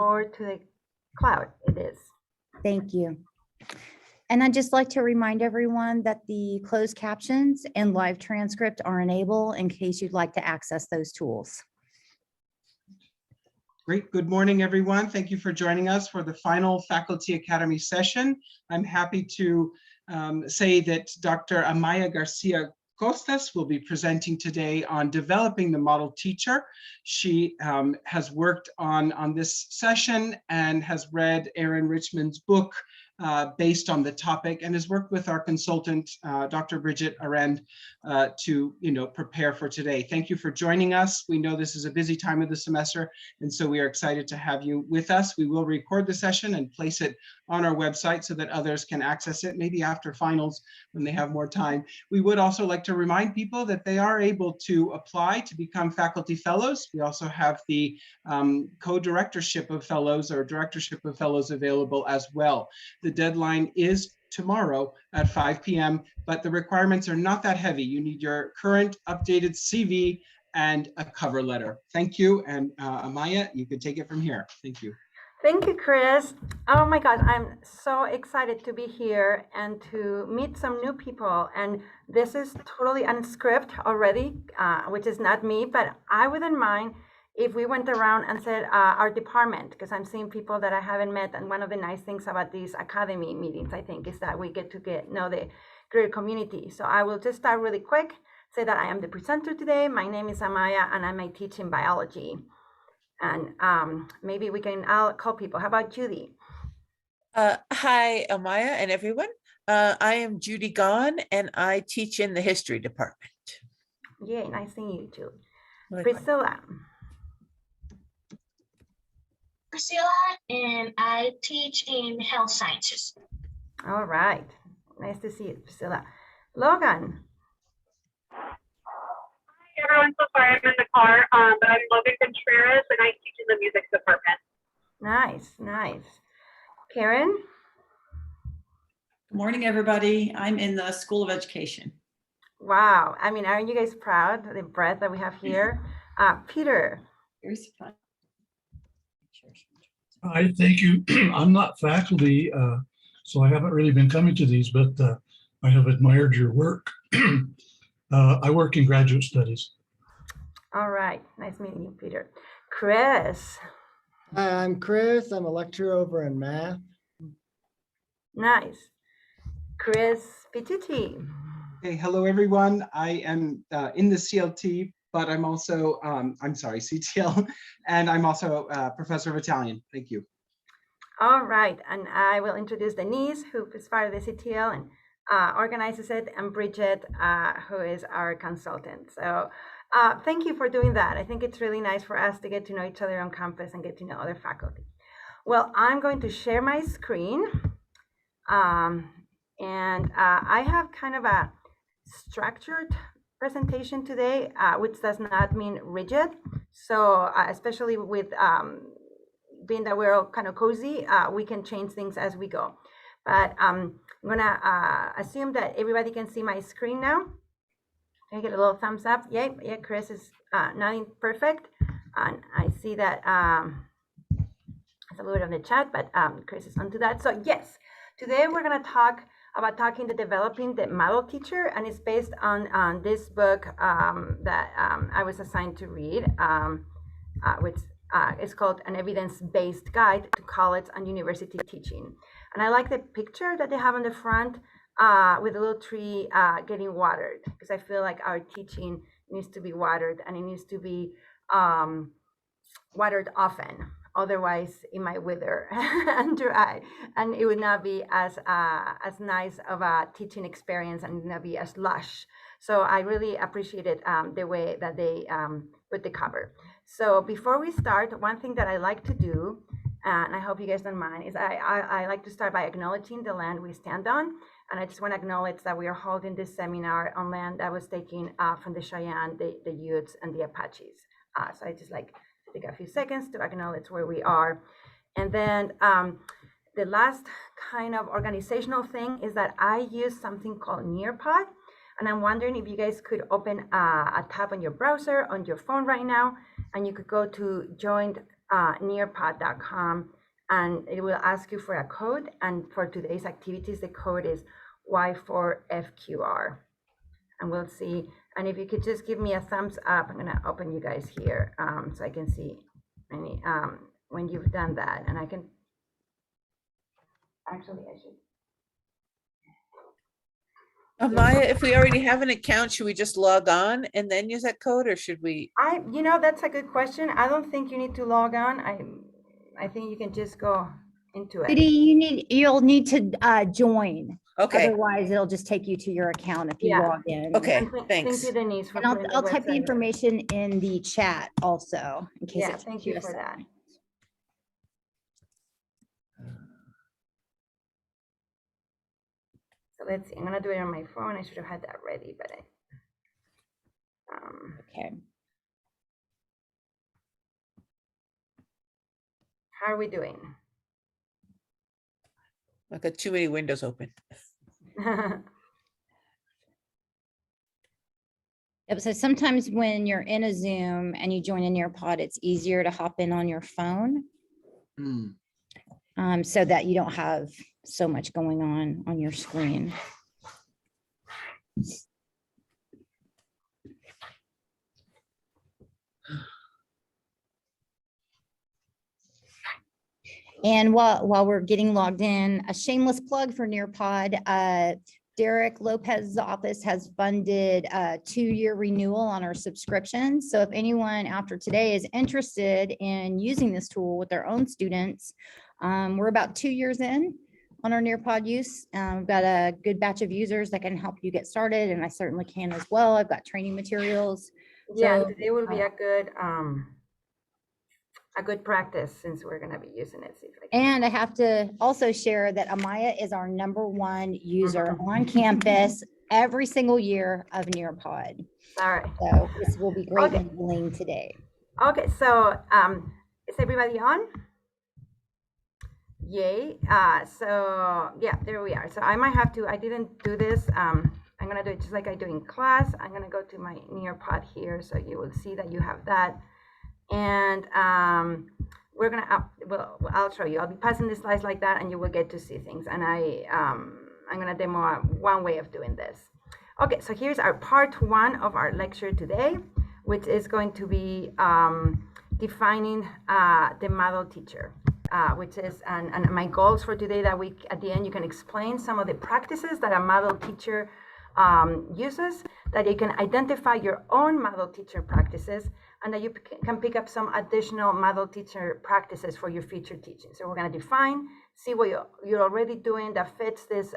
record to the cloud. It is. Thank you. And I'd just like to remind everyone that the closed captions and live transcript are enabled in case you'd like to access those tools. Great. Good morning, everyone. Thank you for joining us for the final Faculty Academy session. I'm happy to say that Dr. Amaya Garcia Costas will be presenting today on developing the model teacher. She has worked on this session and has read Aaron Richmond's book based on the topic, and has worked with our consultant, Dr. Bridget Arend, to prepare for today. Thank you for joining us. We know this is a busy time of the semester, and so we are excited to have you with us. We will record the session and place it on our website so that others can access it, maybe after finals when they have more time. We would also like to remind people that they are able to apply to become faculty fellows. We also have the co-directorship of fellows or directorship of fellows available as well. The deadline is tomorrow at 5 p.m., but the requirements are not that heavy. You need your current updated CV and a cover letter. Thank you. And Amaya, you can take it from here. Thank you. Thank you, Chris. Oh my God, I'm so excited to be here and to meet some new people. And this is totally unscripted already, which is not me, but I wouldn't mind if we went around and said our department, because I'm seeing people that I haven't met. And one of the nice things about these academy meetings, I think, is that we get to know the greater community. So I will just start really quick, say that I am the presenter today. My name is Amaya, and I'm teaching biology. And maybe I'll call people. How about Judy? Hi, Amaya and everyone. I am Judy Gahn, and I teach in the history department. Yay, nice seeing you too. Likewise. Priscilla, and I teach in health sciences. All right. Nice to see you, Priscilla. Logan. Hi, everyone. So sorry I'm in the car, but I'm Logan Contreras, and I teach in the music department. Nice, nice. Karen. Good morning, everybody. I'm in the School of Education. Wow. I mean, aren't you guys proud of the breadth that we have here? Peter. Very surprised. Hi, thank you. I'm not faculty, so I haven't really been coming to these, but I have admired your work. I work in graduate studies. All right. Nice meeting you, Peter. Chris. Hi, I'm Chris. I'm a lecturer over in math. Nice. Chris Pitucci. Hey, hello, everyone. I am in the CLT, but I'm also, CTL, and I'm also a professor of Italian. Thank you. All right. And I will introduce Denise, who is part of the CTL and organizes it, and Bridget, who is our consultant. So thank you for doing that. I think it's really nice for us to get to know each other on campus and get to know other faculty. Well, I'm going to share my screen. And I have kind of a structured presentation today, which does not mean rigid. So especially with being that we're all kind of cozy, we can change things as we go. But I'm gonna assume that everybody can see my screen now. Can I get a little thumbs up? Yeah, Chris is nodding perfect. And I see that it's a little bit on the chat, but Chris is onto that. So yes, today we're gonna talk about developing the model teacher, and it's based on this book that I was assigned to read, which is called An Evidence-Based Guide to College and University Teaching. And I like the picture that they have on the front with a little tree getting watered, because I feel like our teaching needs to be watered, and it needs to be watered often. Otherwise, it might wither and dry, and it would not be as nice of a teaching experience, and it would not be as lush. So I really appreciated the way that they put the cover. So before we start, one thing that I like to do, and I hope you guys don't mind, is I like to start by acknowledging the land we stand on. And I just want to acknowledge that we are holding this seminar on land that was taken from the Cheyenne, the Utes, and the Apaches. So I just like take a few seconds to acknowledge where we are. And then the last kind of organizational thing is that I use something called Nearpod. And I'm wondering if you guys could open a tab on your browser, on your phone right now, and you could go to join nearpod.com, and it will ask you for a code. And for today's activities, the code is Y4FQR. And we'll see. And if you could just give me a thumbs up, I'm gonna open you guys here so I can see any when you've done that. And I can actually I should. Amaya, if we already have an account, should we just log on and then use that code, or should we? You know, that's a good question. I don't think you need to log on. I think you can just go into it. Judy, you'll need to join. Okay, Otherwise, it'll just take you to your account if you Yeah. log in. okay, And thanks. Thank you, Denise, for And putting the I'll type the website. information in the chat also, in case. Yeah, it thank takes you a for that. second. So let's see. I'm gonna do it on my phone. I should have had that ready, but Okay. how are we doing? I've got too many windows open. Yep, so sometimes when you're in a Zoom and you join a Nearpod, it's easier to hop in on your phone. So that you don't have so much going on your screen. And while we're getting logged in, a shameless plug for Nearpod. Derek Lopez's office has funded a 2-year renewal on our subscription. So if anyone after today is interested in using this tool with their own students, we're about 2 years in on our Nearpod use. We've got a good batch of users that can help you get started, and I certainly can as well. I've got training materials. Yeah, So, today will be a good practice since we're gonna be using it. See if I can. And I have to also share that Amaya is our #1 user on campus every single year of Nearpod. All right. So this will be great Okay. enabling today. Okay, so is everybody on? Yay. So yeah, there we are. So I might have to, I didn't do this. I'm gonna do it just like I do in class. I'm gonna go to my Nearpod here so you will see that you have that. And we're gonna, well, I'll show you. I'll be passing the slides like that and you will get to see things. And I'm gonna demo one way of doing this. Okay, so here's our part 1 of our lecture today, which is going to be defining the model teacher, which is, and my goals for today that we, at the end, you can explain some of the practices that a model teacher uses, that you can identify your own model teacher practices, and that you can pick up some additional model teacher practices for your future teaching. So we're going to define, see what you're already doing that fits this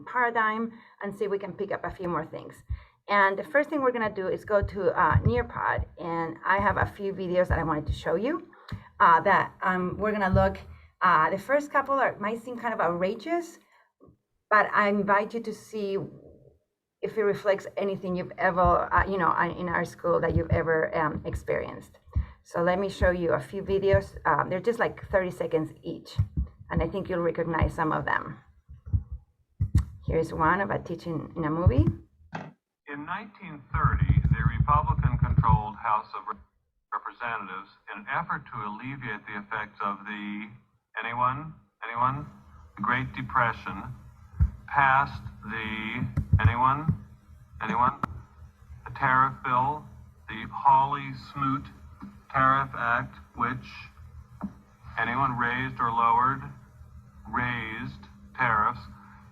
paradigm, and see if we can pick up a few more things. And the first thing we're going to do is go to Nearpod, and I have a few videos that I wanted to show you that we're going to look. The first couple might seem kind of outrageous, but I invite you to see if it reflects anything you've ever, in our school that you've ever experienced. So let me show you a few videos. They're just like 30 seconds each, and I think you'll recognize some of them. Here's one about teaching in a movie. In 1930, the Republican-controlled House of Representatives, in an effort to alleviate the effects of the, anyone? The Great Depression, passed the, anyone? The tariff bill, the Hawley-Smoot Tariff Act, which, anyone raised or lowered? Raised tariffs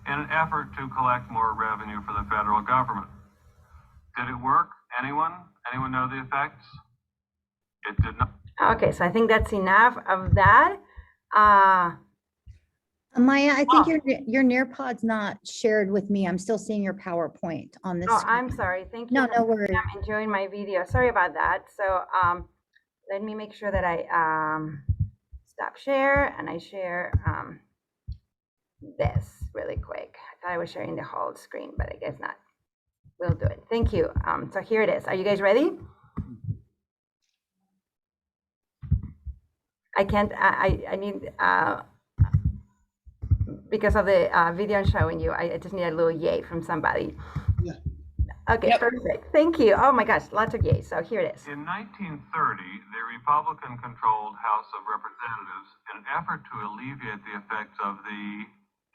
in an effort to collect more revenue for the federal government. Did it work? Anyone? Anyone know the effects? It did not. Okay, so I think that's enough of that. Amaya, I think your Nearpod's not shared with me. I'm still seeing your PowerPoint on this. Oh, I'm sorry. Thank you. No, no worries. I'm enjoying my video. Sorry about that. So let me make sure that I stop share and I share this really quick. I thought I was sharing the whole screen, but I guess not. We'll do it. Thank you. So here it is. Are you guys ready? I can't, I need, because of the video I'm showing you, I just need a little yay from somebody. Yeah. Okay, Yep. perfect. Thank you. Oh my gosh, lots of yays. So here it is. In 1930, the Republican-controlled House of Representatives, in an effort to alleviate the effects of the,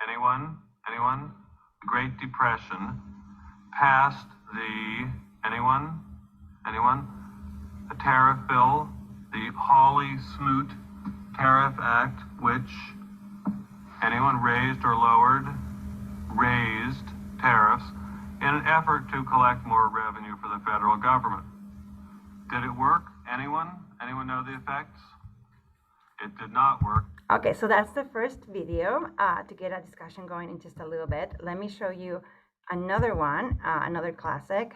anyone, the Great Depression, passed the, anyone, the tariff bill, the Hawley-Smoot Tariff Act, which anyone raised or lowered, raised tariffs in an effort to collect more revenue for the federal government. Did it work? Anyone? Anyone know the effects? It did not work. Okay, so that's the first video to get a discussion going in just a little bit. Let me show you another one, another classic.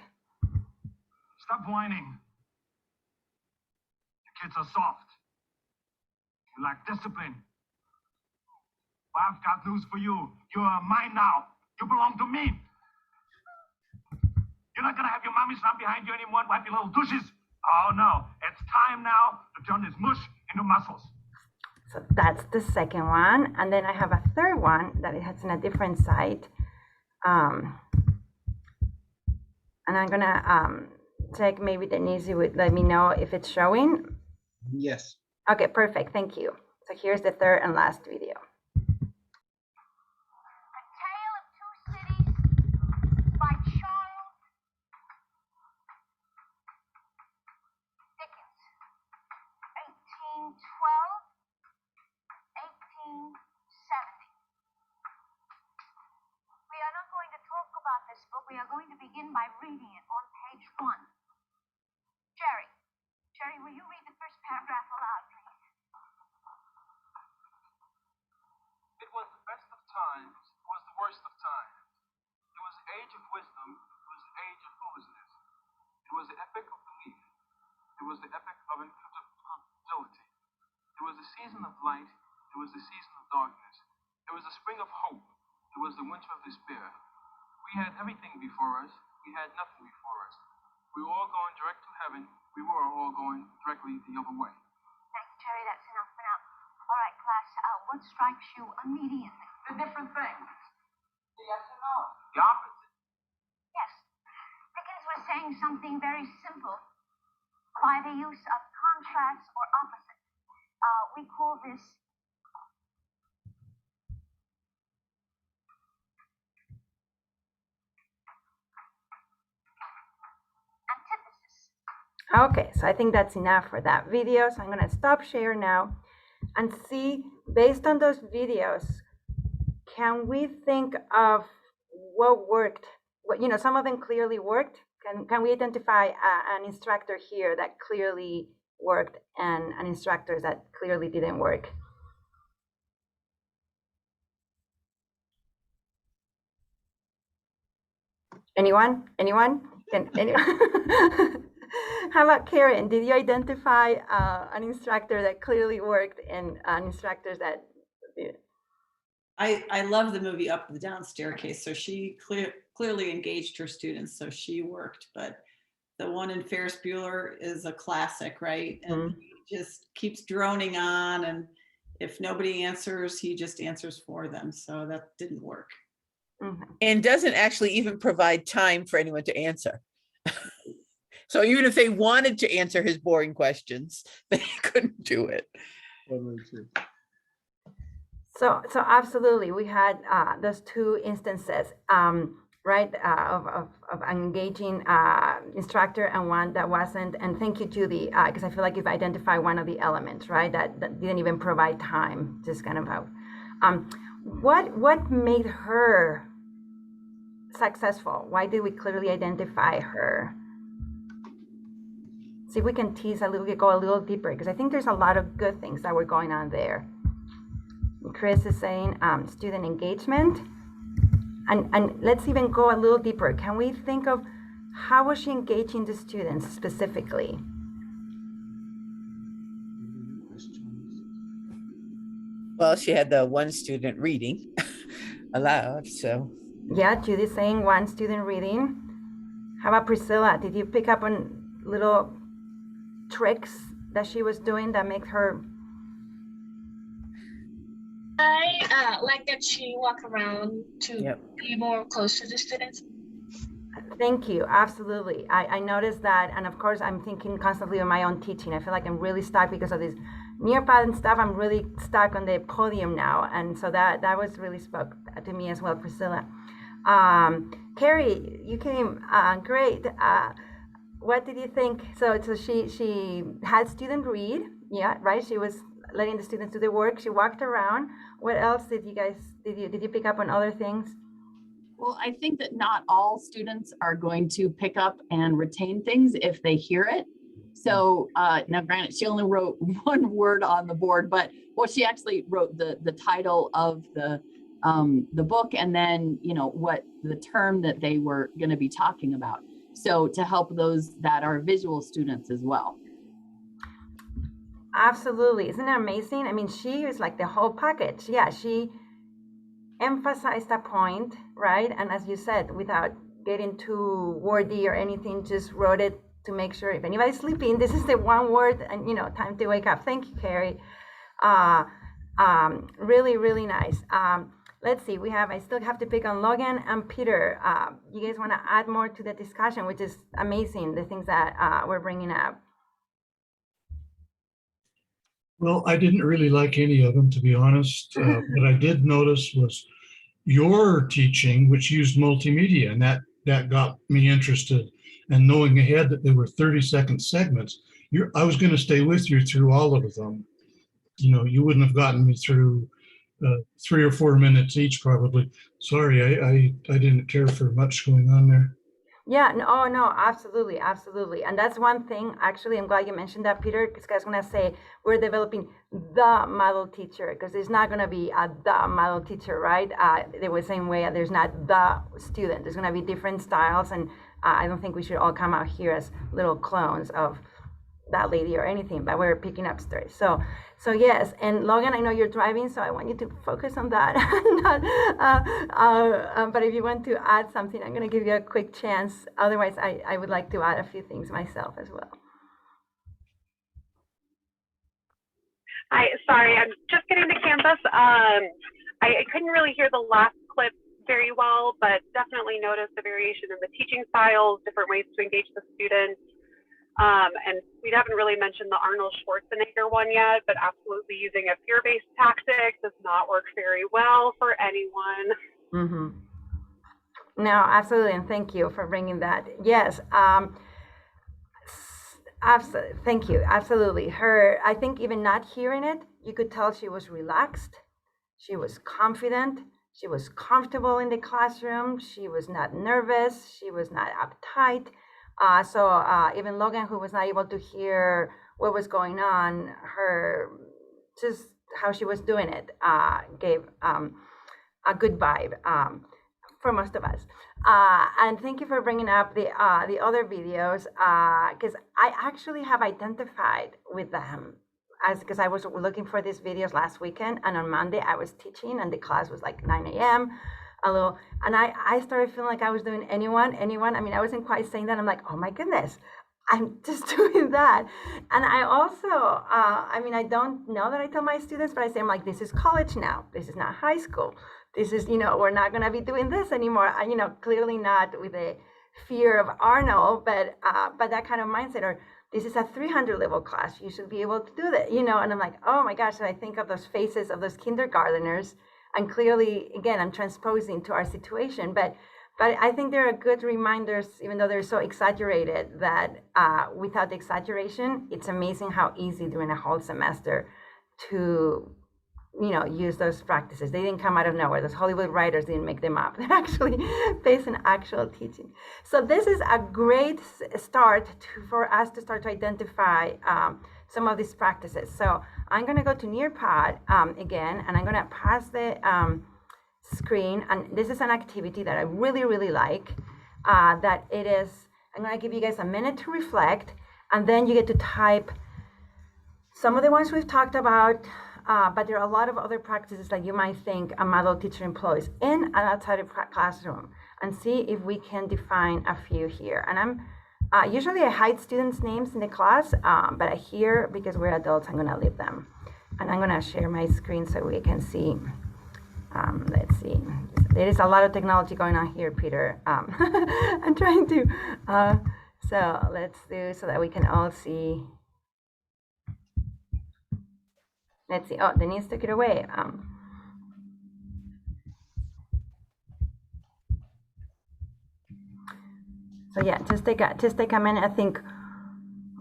Stop whining. The kids are soft. You lack discipline. Well, I've got news for you. You are mine now. You belong to me. You're not gonna have your mommy stand behind you anymore and wipe your little douches. Oh no, it's time now to turn this mush into muscles. So that's the second one. And then I have a third one that it has in a different site. And I'm gonna check, maybe Denise would let me know if it's showing. Yes. Okay, perfect, thank you. So here's the third and last video. A Tale of Two Cities by Charles Dickens, 1812, 1870. We are not going to talk about this book. We are going to begin by reading it on page 1. Jerry, will you read the first paragraph aloud, please? It was the best of times, it was the worst of times. It was the age of wisdom, it was the age of foolishness. It was the epoch of belief, it was the epoch of incredulity. It was the season of light, it was the season of darkness. It was the spring of hope, it was the winter of despair. We had everything before us, we had nothing before us. We were all going direct to heaven, we were all going directly the other way. Thanks, Jerry, that's enough for now. All right, class, what strikes you immediately? The different things. The yes and no. The opposite. Yes. Dickens was saying something very simple by the use of contrasts or opposites. We call this antithesis. Okay, so I think that's enough for that video. So I'm gonna stop share now and see, based on those videos, can we think of what worked? What, some of them clearly worked. Can we identify an instructor here that clearly worked and an instructor that clearly didn't work? Anyone? Anyone? Anyone? How about Karen? Did you identify an instructor that clearly worked and an instructor that didn't? I love the movie Up the Down Staircase. So she clearly engaged her students, so she worked. But the one in Ferris Bueller is a classic, right? And he just keeps droning on, and if nobody answers, he just answers for them. So that didn't work. And doesn't actually even provide time for anyone to answer. So even if they wanted to answer his boring questions, they couldn't do it. So absolutely, we had those two instances, right, of an engaging instructor and one that wasn't. And thank you, Judy, because I feel like you've identified one of the elements, right, that didn't even provide time, just kind of out. What made her successful? Why did we clearly identify her? See if we can tease a little bit, go a little deeper, because I think there's a lot of good things that were going on there. Chris is saying student engagement. And let's even go a little deeper. Can we think of how was she engaging the students specifically? Well, she had the one student reading aloud, so. Yeah, Judy's saying one student reading. How about Priscilla? Did you pick up on little tricks that she was doing that make her? I like that she walked around to be more close to the students. Thank you. Absolutely. I noticed that. And of course, I'm thinking constantly of my own teaching. I feel like I'm really stuck because of this Nearpod and stuff. I'm really stuck on the podium now. And so that was really spoke to me as well, Priscilla. Carrie, you came. Great. What did you think? So she had student read. Yeah, right. She was letting the students do the work. She walked around. What else did you pick up on other things? Well, I think that not all students are going to pick up and retain things if they hear it. So now granted, she only wrote one word on the board, but she actually wrote the title of the book and then, what the term that they were going to be talking about. So to help those that are visual students as well. Absolutely. Isn't it amazing? I mean, she was like the whole package. Yeah, she emphasized a point, right? And as you said, without getting too wordy or anything, just wrote it to make sure if anybody's sleeping, this is the one word and, time to wake up. Thank you, Carrie. Really, really nice. Let's see, I still have to pick on Logan and Peter. You guys want to add more to the discussion, which is amazing, the things that we're bringing up. Well, I didn't really like any of them, to be honest. What I did notice was your teaching, which used multimedia, and that got me interested. And knowing ahead that they were 30-second segments, I was going to stay with you through all of them. You wouldn't have gotten me through 3 or 4 minutes each, probably. Sorry, I didn't care for much going on there. Yeah, no, absolutely. And that's one thing, actually, I'm glad you mentioned that, Peter, because I was going to say, we're developing the model teacher, because there's not going to be the model teacher, right? The same way there's not the student. There's going to be different styles, and I don't think we should all come out here as little clones of that lady or anything, but we're picking up stories. So yes, and Logan, I know you're driving, so I want you to focus on that. But if you want to add something, I'm going to give you a quick chance. Otherwise, I would like to add a few things myself as well. Hi, sorry, I'm just getting to campus. I couldn't really hear the last clip very well, but definitely noticed the variation in the teaching styles, different ways to engage the students. And we haven't really mentioned the Arnold Schwarzenegger one yet, but absolutely using a fear-based tactic does not work very well for anyone. Mm-hmm. No, absolutely, and thank you for bringing that. Yes, absolutely, thank you, absolutely. I think even not hearing it, you could tell she was relaxed, she was confident, she was comfortable in the classroom, she was not nervous, she was not uptight. So even Logan, who was not able to hear what was going on, just how she was doing it gave a good vibe for most of us. And thank you for bringing up the other videos, because I actually have identified with them because I was looking for these videos last weekend, and on Monday I was teaching, and the class was like 9 a.m. And I started feeling like I was doing anyone. I mean, I wasn't quite saying that. I'm like, oh my goodness, I'm just doing that. And I also, I don't know that I tell my students, but I say, I'm like, this is college now. This is not high school. This is, we're not going to be doing this anymore. Clearly not with the fear of Arnold, but that kind of mindset, or this is a 300 level class. You should be able to do that, and I'm like, oh my gosh. And I think of those faces of those kindergarteners. And clearly, again, I'm transposing to our situation, but I think there are good reminders, even though they're so exaggerated, that without the exaggeration, it's amazing how easy during a whole semester to, use those practices. They didn't come out of nowhere. Those Hollywood writers didn't make them up. They're actually based on actual teaching. So this is a great start for us to start to identify some of these practices. So I'm going to go to Nearpod again, and I'm going to pass the screen. And this is an activity that I really, really like. I'm going to give you guys a minute to reflect, and then you get to type some of the ones we've talked about, but there are a lot of other practices that you might think a model teacher employs in and outside of classroom, and see if we can define a few here. And usually I hide students' names in the class, but here, because we're adults, I'm going to leave them. And I'm going to share my screen so we can see Let's see. There is a lot of technology going on here, Peter. I'm trying to. So let's do so that we can all see. Let's see. Oh, Denise took it away. So yeah, just take a minute. I think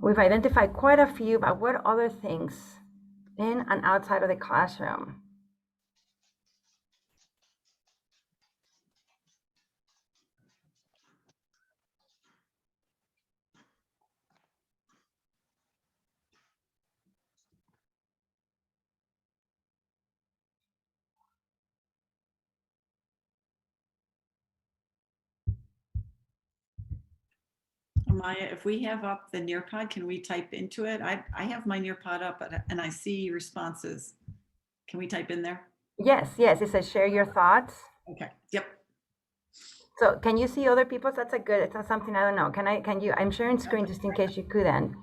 we've identified quite a few, but what other things in and outside of the classroom? Amaya, if we have up the Nearpod, can we type into it? I have my Nearpod up and I see responses. Can we type in there? Yes, yes. It says share your thoughts. Okay. Yep. So can you see other people's? That's a good. It's not something I don't know. Can you? I'm sharing screen just in case you couldn't.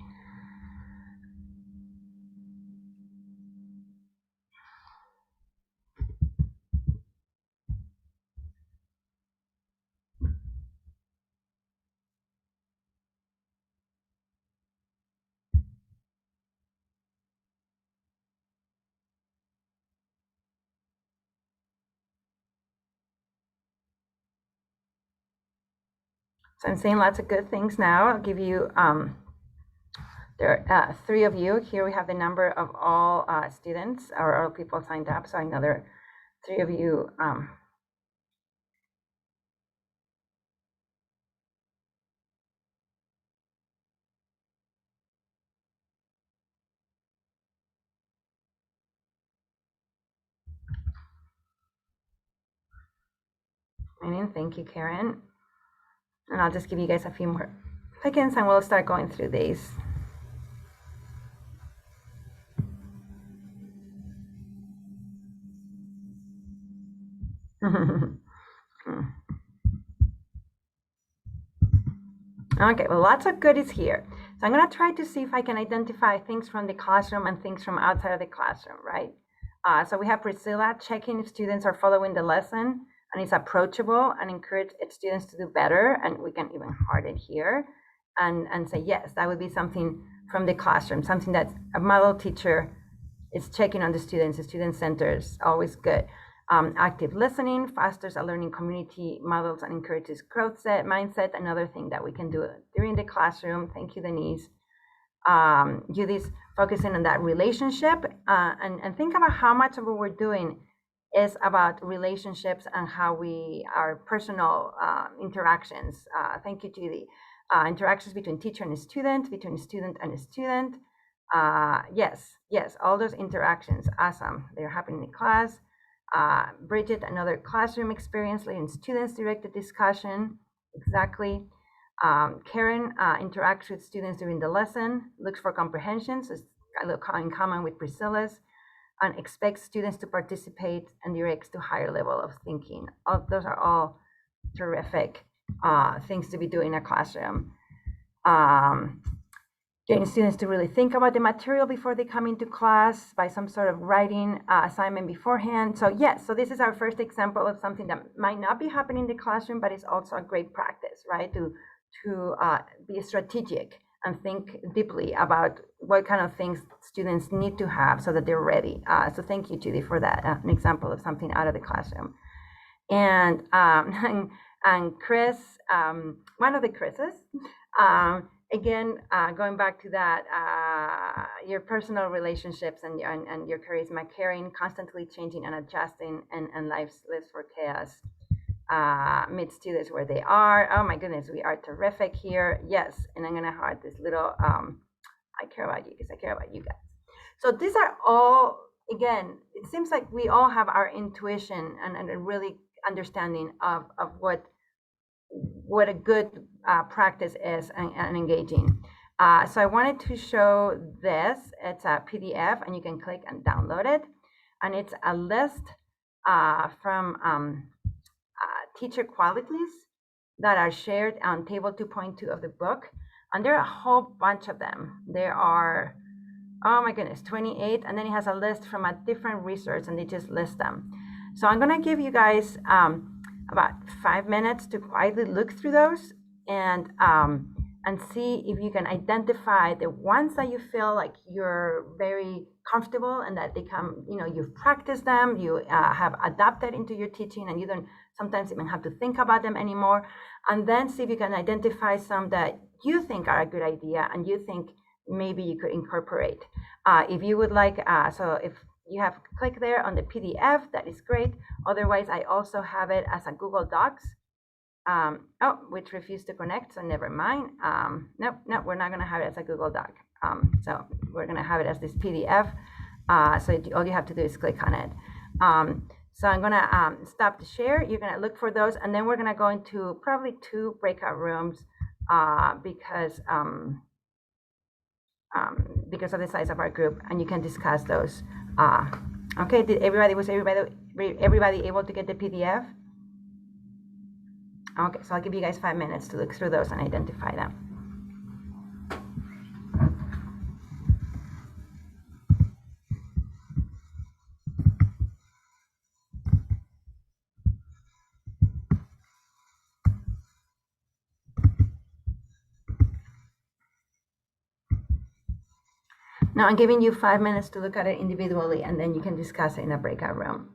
So I'm saying lots of good things now. I'll give you, there are 3 of you. Here we have the number of all students or all people signed up. So another 3 of you. Thank you, Karen. And I'll just give you guys a few more seconds and we'll start going through these. Okay, well, lots of goodies here. So I'm going to try to see if I can identify things from the classroom and things from outside of the classroom, right? So we have Priscilla checking if students are following the lesson and it's approachable and encourage its students to do better. And we can even heart it here and say, yes, that would be something from the classroom, something that a model teacher is checking on the student centers, always good. Active listening fosters a learning community, models and encourages growth mindset, another thing that we can do during the classroom. Thank you, Denise. Judy's focusing on that relationship and think about how much of what we're doing is about relationships and how our personal interactions. Thank you, Judy. Interactions between teacher and student, between student and student. Yes, all those interactions, awesome. They're happening in class. Bridget, another classroom experience, leading students directed discussion. Exactly. Karen interacts with students during the lesson, looks for comprehension, so it's in common with Priscilla's, and expects students to participate and directs to higher level of thinking. Those are all terrific things to be doing in a classroom. Getting students to really think about the material before they come into class by some sort of writing assignment beforehand. So yes, so this is our first example of something that might not be happening in the classroom, but it's also a great practice, right? To be strategic and think deeply about what kind of things students need to have so that they're ready. So thank you, Judy, for that, an example of something out of the classroom. And Chris, one of the Chris's, again, going back to that, your personal relationships and your charisma, caring, constantly changing and adjusting, and lives for chaos. Meet students where they are. Oh my goodness, we are terrific here. Yes, and I'm gonna heart this little. I care about you because I care about you guys. So these are all, again, it seems like we all have our intuition and a really understanding of what a good practice is and engaging. So I wanted to show this. It's a PDF and you can click and download it. And it's a list from teacher qualities that are shared on table 2.2 of the book. And there are a whole bunch of them. There are, oh my goodness, 28. And then it has a list from a different research and they just list them. So I'm gonna give you guys about 5 minutes to quietly look through those and see if you can identify the ones that you feel like you're very comfortable and that they come, you've practiced them, you have adapted into your teaching, and you don't sometimes even have to think about them anymore. And then see if you can identify some that you think are a good idea and you think maybe you could incorporate. If you would like, so if you have clicked there on the PDF, that is great. Otherwise, I also have it as a Google Docs. Which refused to connect, so never mind. Nope, we're not gonna have it as a Google Doc. So we're gonna have it as this PDF. So all you have to do is click on it. So I'm gonna stop the share. You're gonna look for those, and then we're gonna go into probably 2 breakout rooms because of the size of our group, and you can discuss those. Okay, was everybody able to get the PDF? Okay, so I'll give you guys 5 minutes to look through those and identify them. Now I'm giving you 5 minutes to look at it individually, and then you can discuss it in a breakout room.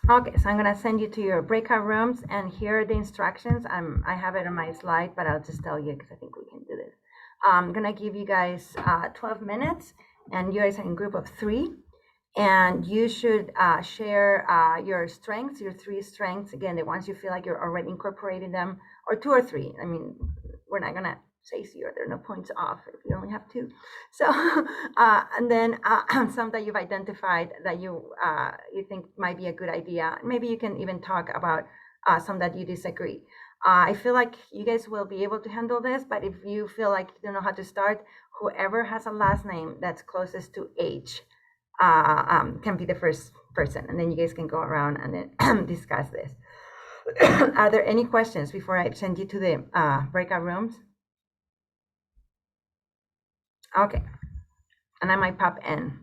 Okay, so I'm gonna send you to your breakout rooms, and here are the instructions. I have it on my slide, but I'll just tell you because I think we can do this. I'm gonna give you guys 12 minutes, and you guys are in group of 3, and you should share your strengths, your 3 strengths. Again, the ones you feel like you're already incorporating them, or 2 or 3. I mean, we're not gonna say 0. There are no points off if you only have 2. So, and then some that you've identified that you think might be a good idea. Maybe you can even talk about some that you disagree. I feel like you guys will be able to handle this, but if you feel like you don't know how to start, whoever has a last name that's closest to H can be the first person, and then you guys can go around and then discuss this. Are there any questions before I send you to the breakout rooms? Okay, and I might pop in.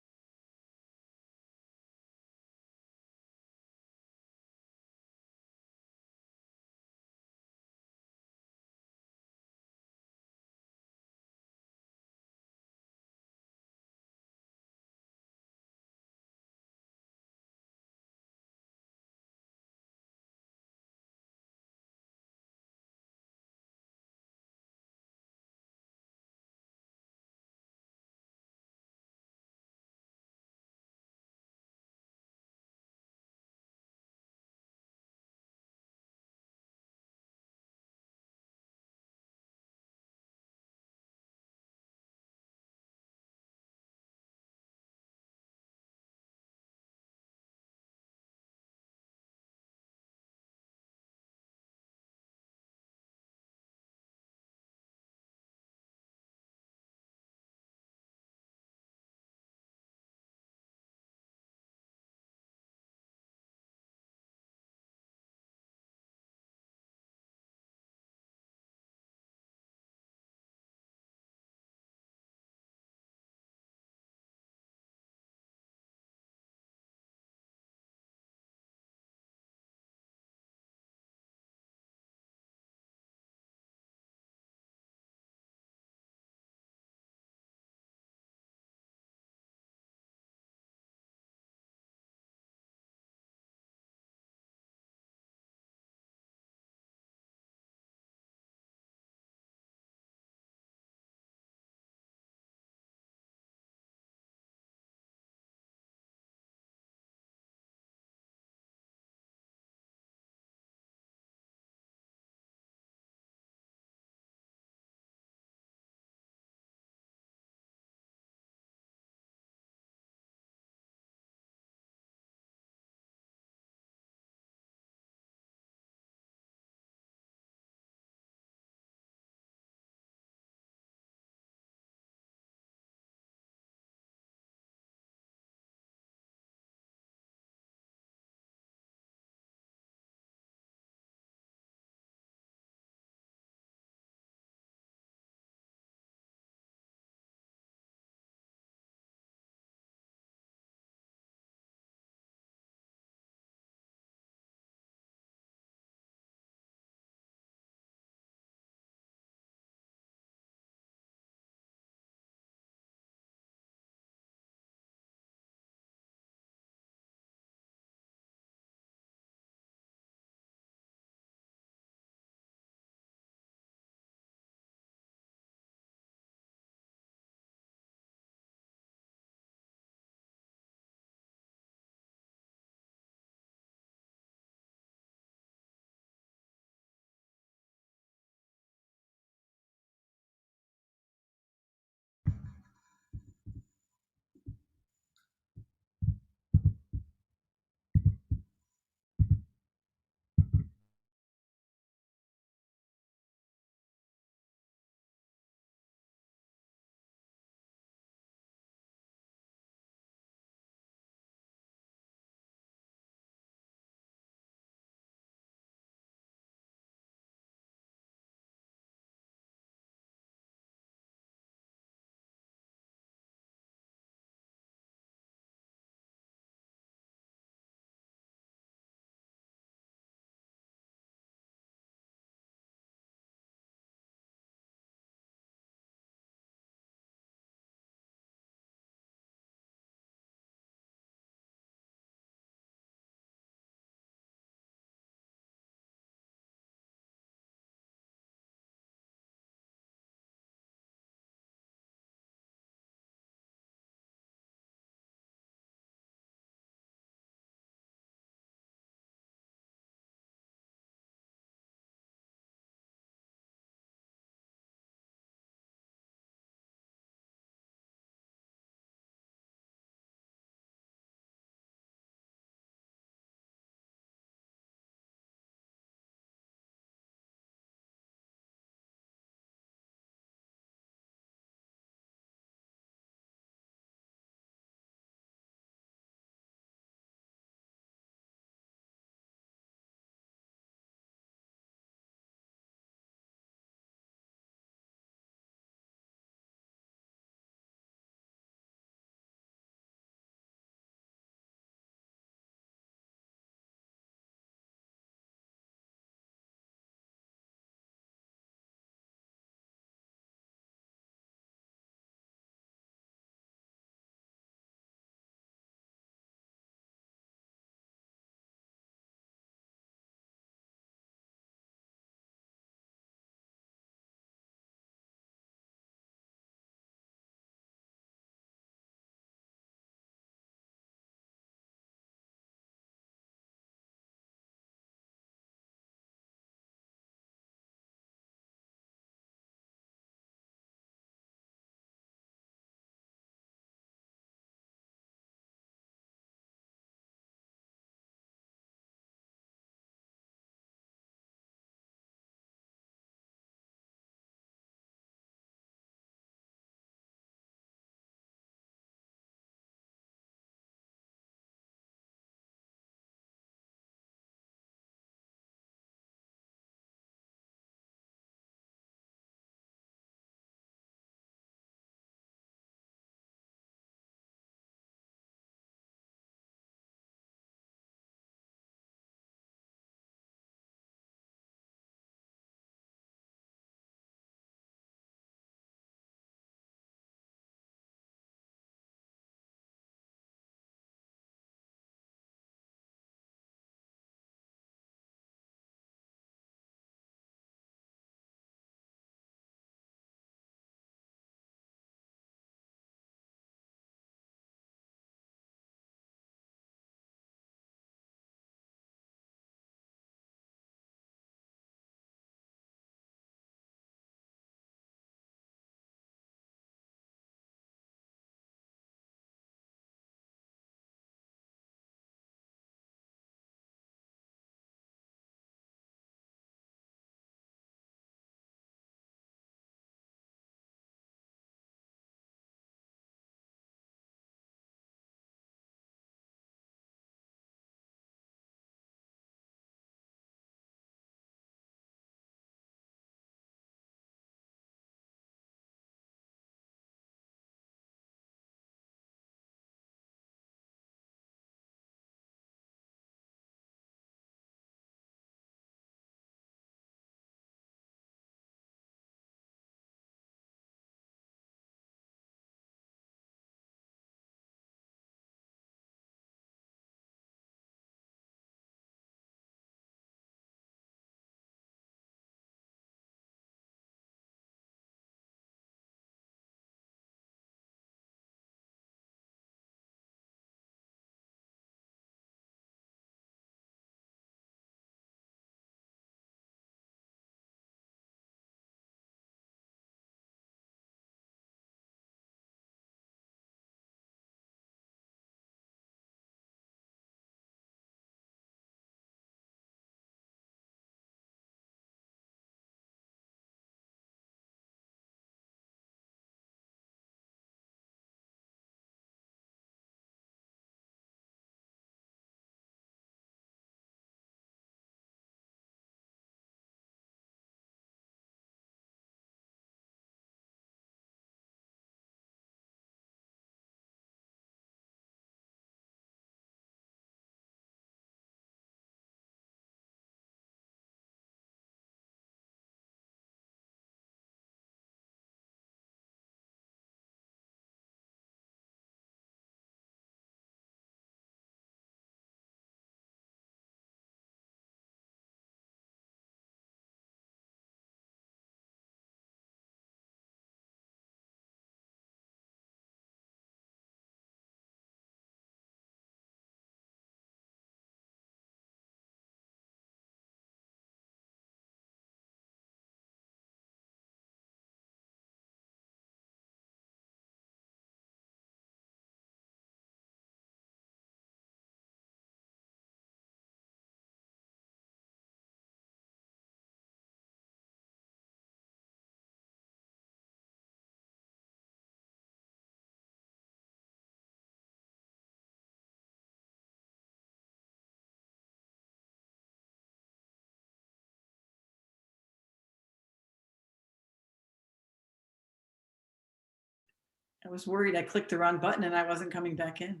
I was worried I clicked the wrong button and I wasn't coming back in.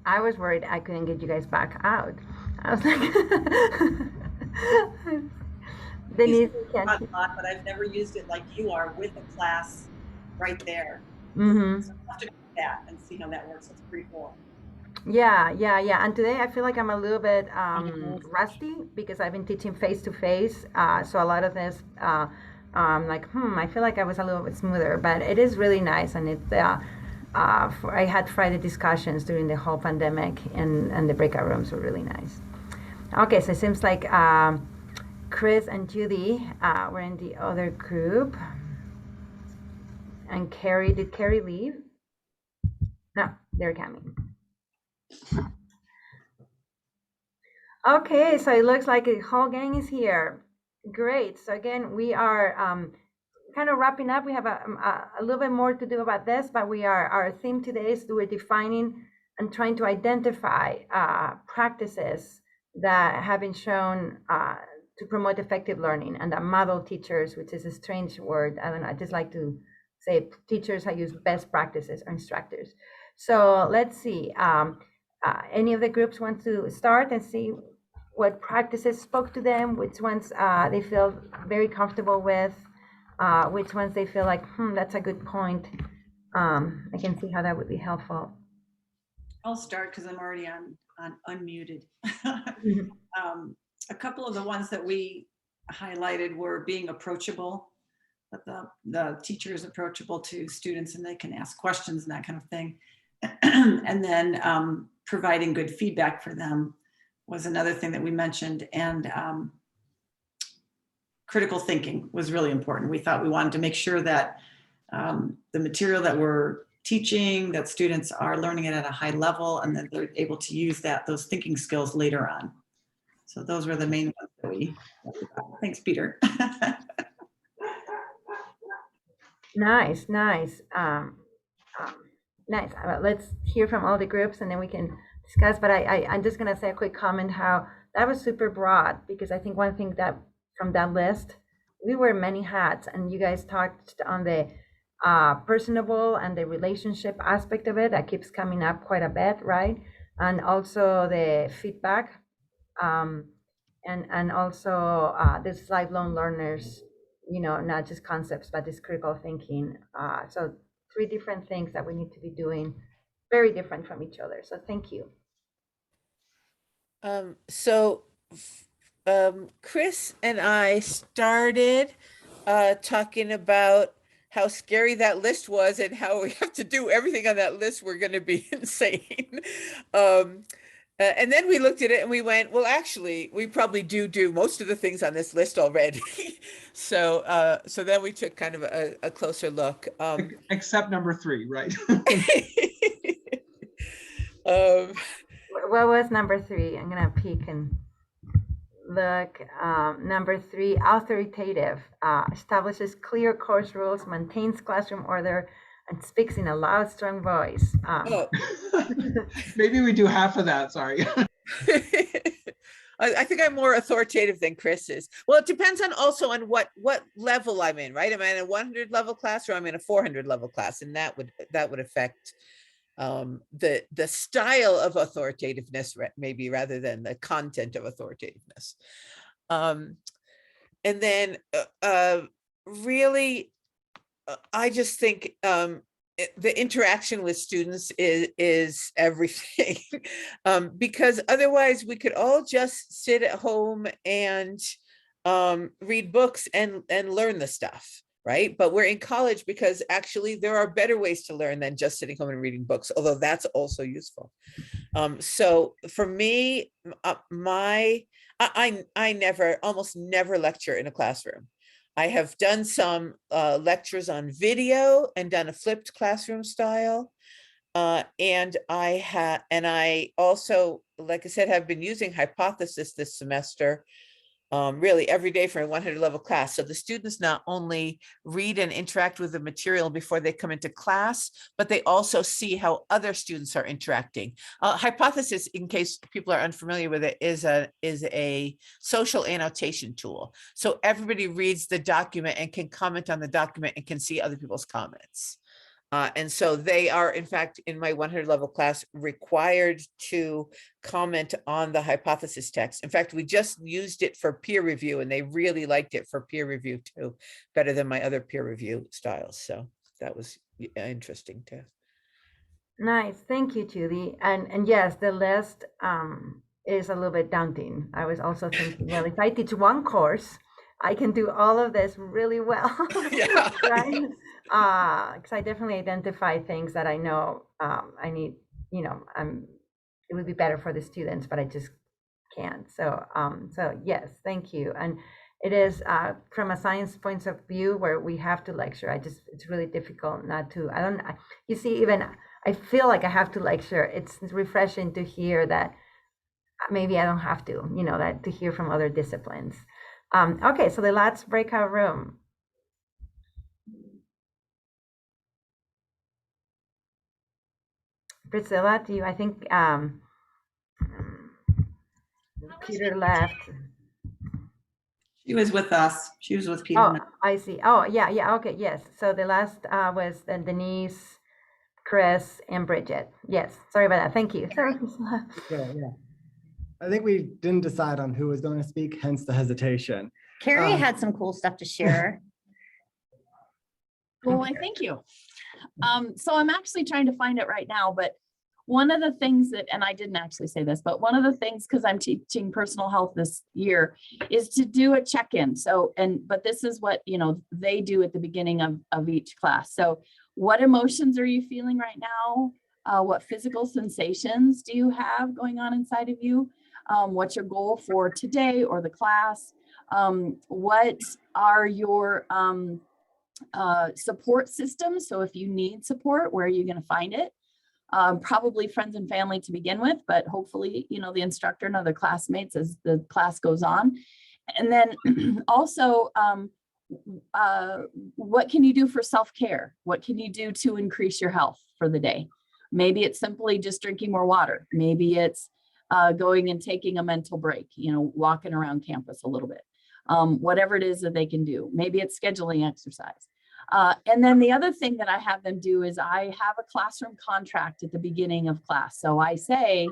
I was worried I couldn't get you guys back out. I was like, Denise, But I've never used it like you are with a class right there. Mm-hmm. So I'll have to do that and see how that works. That's pretty cool. Yeah. And today I feel like I'm a little bit rusty because I've been teaching face to face. So a lot of this, like, I feel like I was a little bit smoother, but it is really nice. And it's, I had Friday discussions during the whole pandemic, and the breakout rooms were really nice. Okay, so it seems like Chris and Judy were in the other group. And Carrie, did Carrie leave? No, they're coming. Okay, so it looks like the whole gang is here. Great. So again, we are kind of wrapping up. We have a little bit more to do about this, but our theme today is we're defining and trying to identify practices that have been shown to promote effective learning, and that model teachers, which is a strange word. I don't know. I just like to say teachers that use best practices or instructors. So let's see. Any of the groups want to start and see what practices spoke to them, which ones they feel very comfortable with, which ones they feel like, that's a good point. I can see how that would be helpful. I'll start because I'm already on unmuted. A couple of the ones that we highlighted were being approachable, that the teacher is approachable to students and they can ask questions and that kind of thing. And then providing good feedback for them was another thing that we mentioned. And critical thinking was really important. We thought we wanted to make sure that the material that we're teaching, that students are learning it at a high level, and that they're able to use those thinking skills later on. So those were the main ones that we thanks, Peter. Nice. Nice. Let's hear from all the groups and then we can discuss. But I'm just going to say a quick comment how that was super broad, because I think one thing that from that list, we wear many hats, and you guys talked on the personable and the relationship aspect of it that keeps coming up quite a bit, right? And also the feedback, and also this lifelong learners, not just concepts, but this critical thinking. So 3 different things that we need to be doing, very different from each other. So thank you. Chris and I started talking about how scary that list was and how we have to do everything on that list. We're going to be insane. And then we looked at it and we went, well, actually, we probably do most of the things on this list already. So then we took kind of a closer look. Except number 3, right? What was number 3? I'm going to peek and look. Number 3, authoritative, establishes clear course rules, maintains classroom order, and speaks in a loud, strong voice. Maybe we do half of that, sorry. I think I'm more authoritative than Chris is. Well, it depends also on what level I'm in, right? Am I in a 100 level class or I'm in a 400 level class? And that would affect the style of authoritativeness, maybe, rather than the content of authoritativeness. And then really, I just think the interaction with students is everything, because otherwise we could all just sit at home and read books and learn the stuff, right? But we're in college because actually there are better ways to learn than just sitting home and reading books, although that's also useful. So for me, I almost never lecture in a classroom. I have done some lectures on video and done a flipped classroom style. And I also, like I said, have been using Hypothesis this semester really every day for a 100 level class. So the students not only read and interact with the material before they come into class, but they also see how other students are interacting. Hypothesis, in case people are unfamiliar with it, is a social annotation tool. So everybody reads the document and can comment on the document and can see other people's comments. And so they are, in fact, in my 100 level class, required to comment on the hypothesis text. In fact, we just used it for peer review and they really liked it for peer review too, better than my other peer review styles. So that was interesting too. Nice, thank you, Judy. And yes, the list is a little bit daunting. I was also thinking, well, if I teach one course, I can do all of this really well, Yeah. right? Because I definitely identify things that I know I need, it would be better for the students, but I just can't. So, so yes, thank you. And it is from a science point of view where we have to lecture. It's really difficult not to. You see, even I feel like I have to lecture. It's refreshing to hear that maybe I don't have to, that to hear from other disciplines. Okay, so the last breakout room. Priscilla, I think Peter left. She was with us. She was with Peter. Oh, I see. Oh, yeah, okay, yes. So the last was Denise, Chris, and Bridget. Yes, sorry about that. Thank you. Sorry, Priscilla. Yeah. I think we didn't decide on who was going to speak, hence the hesitation. Carrie had some cool stuff to share. Well, I thank you. So I'm actually trying to find it right now, but one of the things that, and I didn't actually say this, but one of the things, because I'm teaching personal health this year, is to do a check-in. So, but this is what, they do at the beginning of each class. So what emotions are you feeling right now? What physical sensations do you have going on inside of you? What's your goal for today or the class? What are your support systems? So if you need support, where are you going to find it? Probably friends and family to begin with, but hopefully, the instructor and other classmates as the class goes on. And then also, what can you do for self-care? What can you do to increase your health for the day? Maybe it's simply just drinking more water. Maybe it's going and taking a mental break, walking around campus a little bit. Whatever it is that they can do. Maybe it's scheduling exercise. And then the other thing that I have them do is I have a classroom contract at the beginning of class. So I say,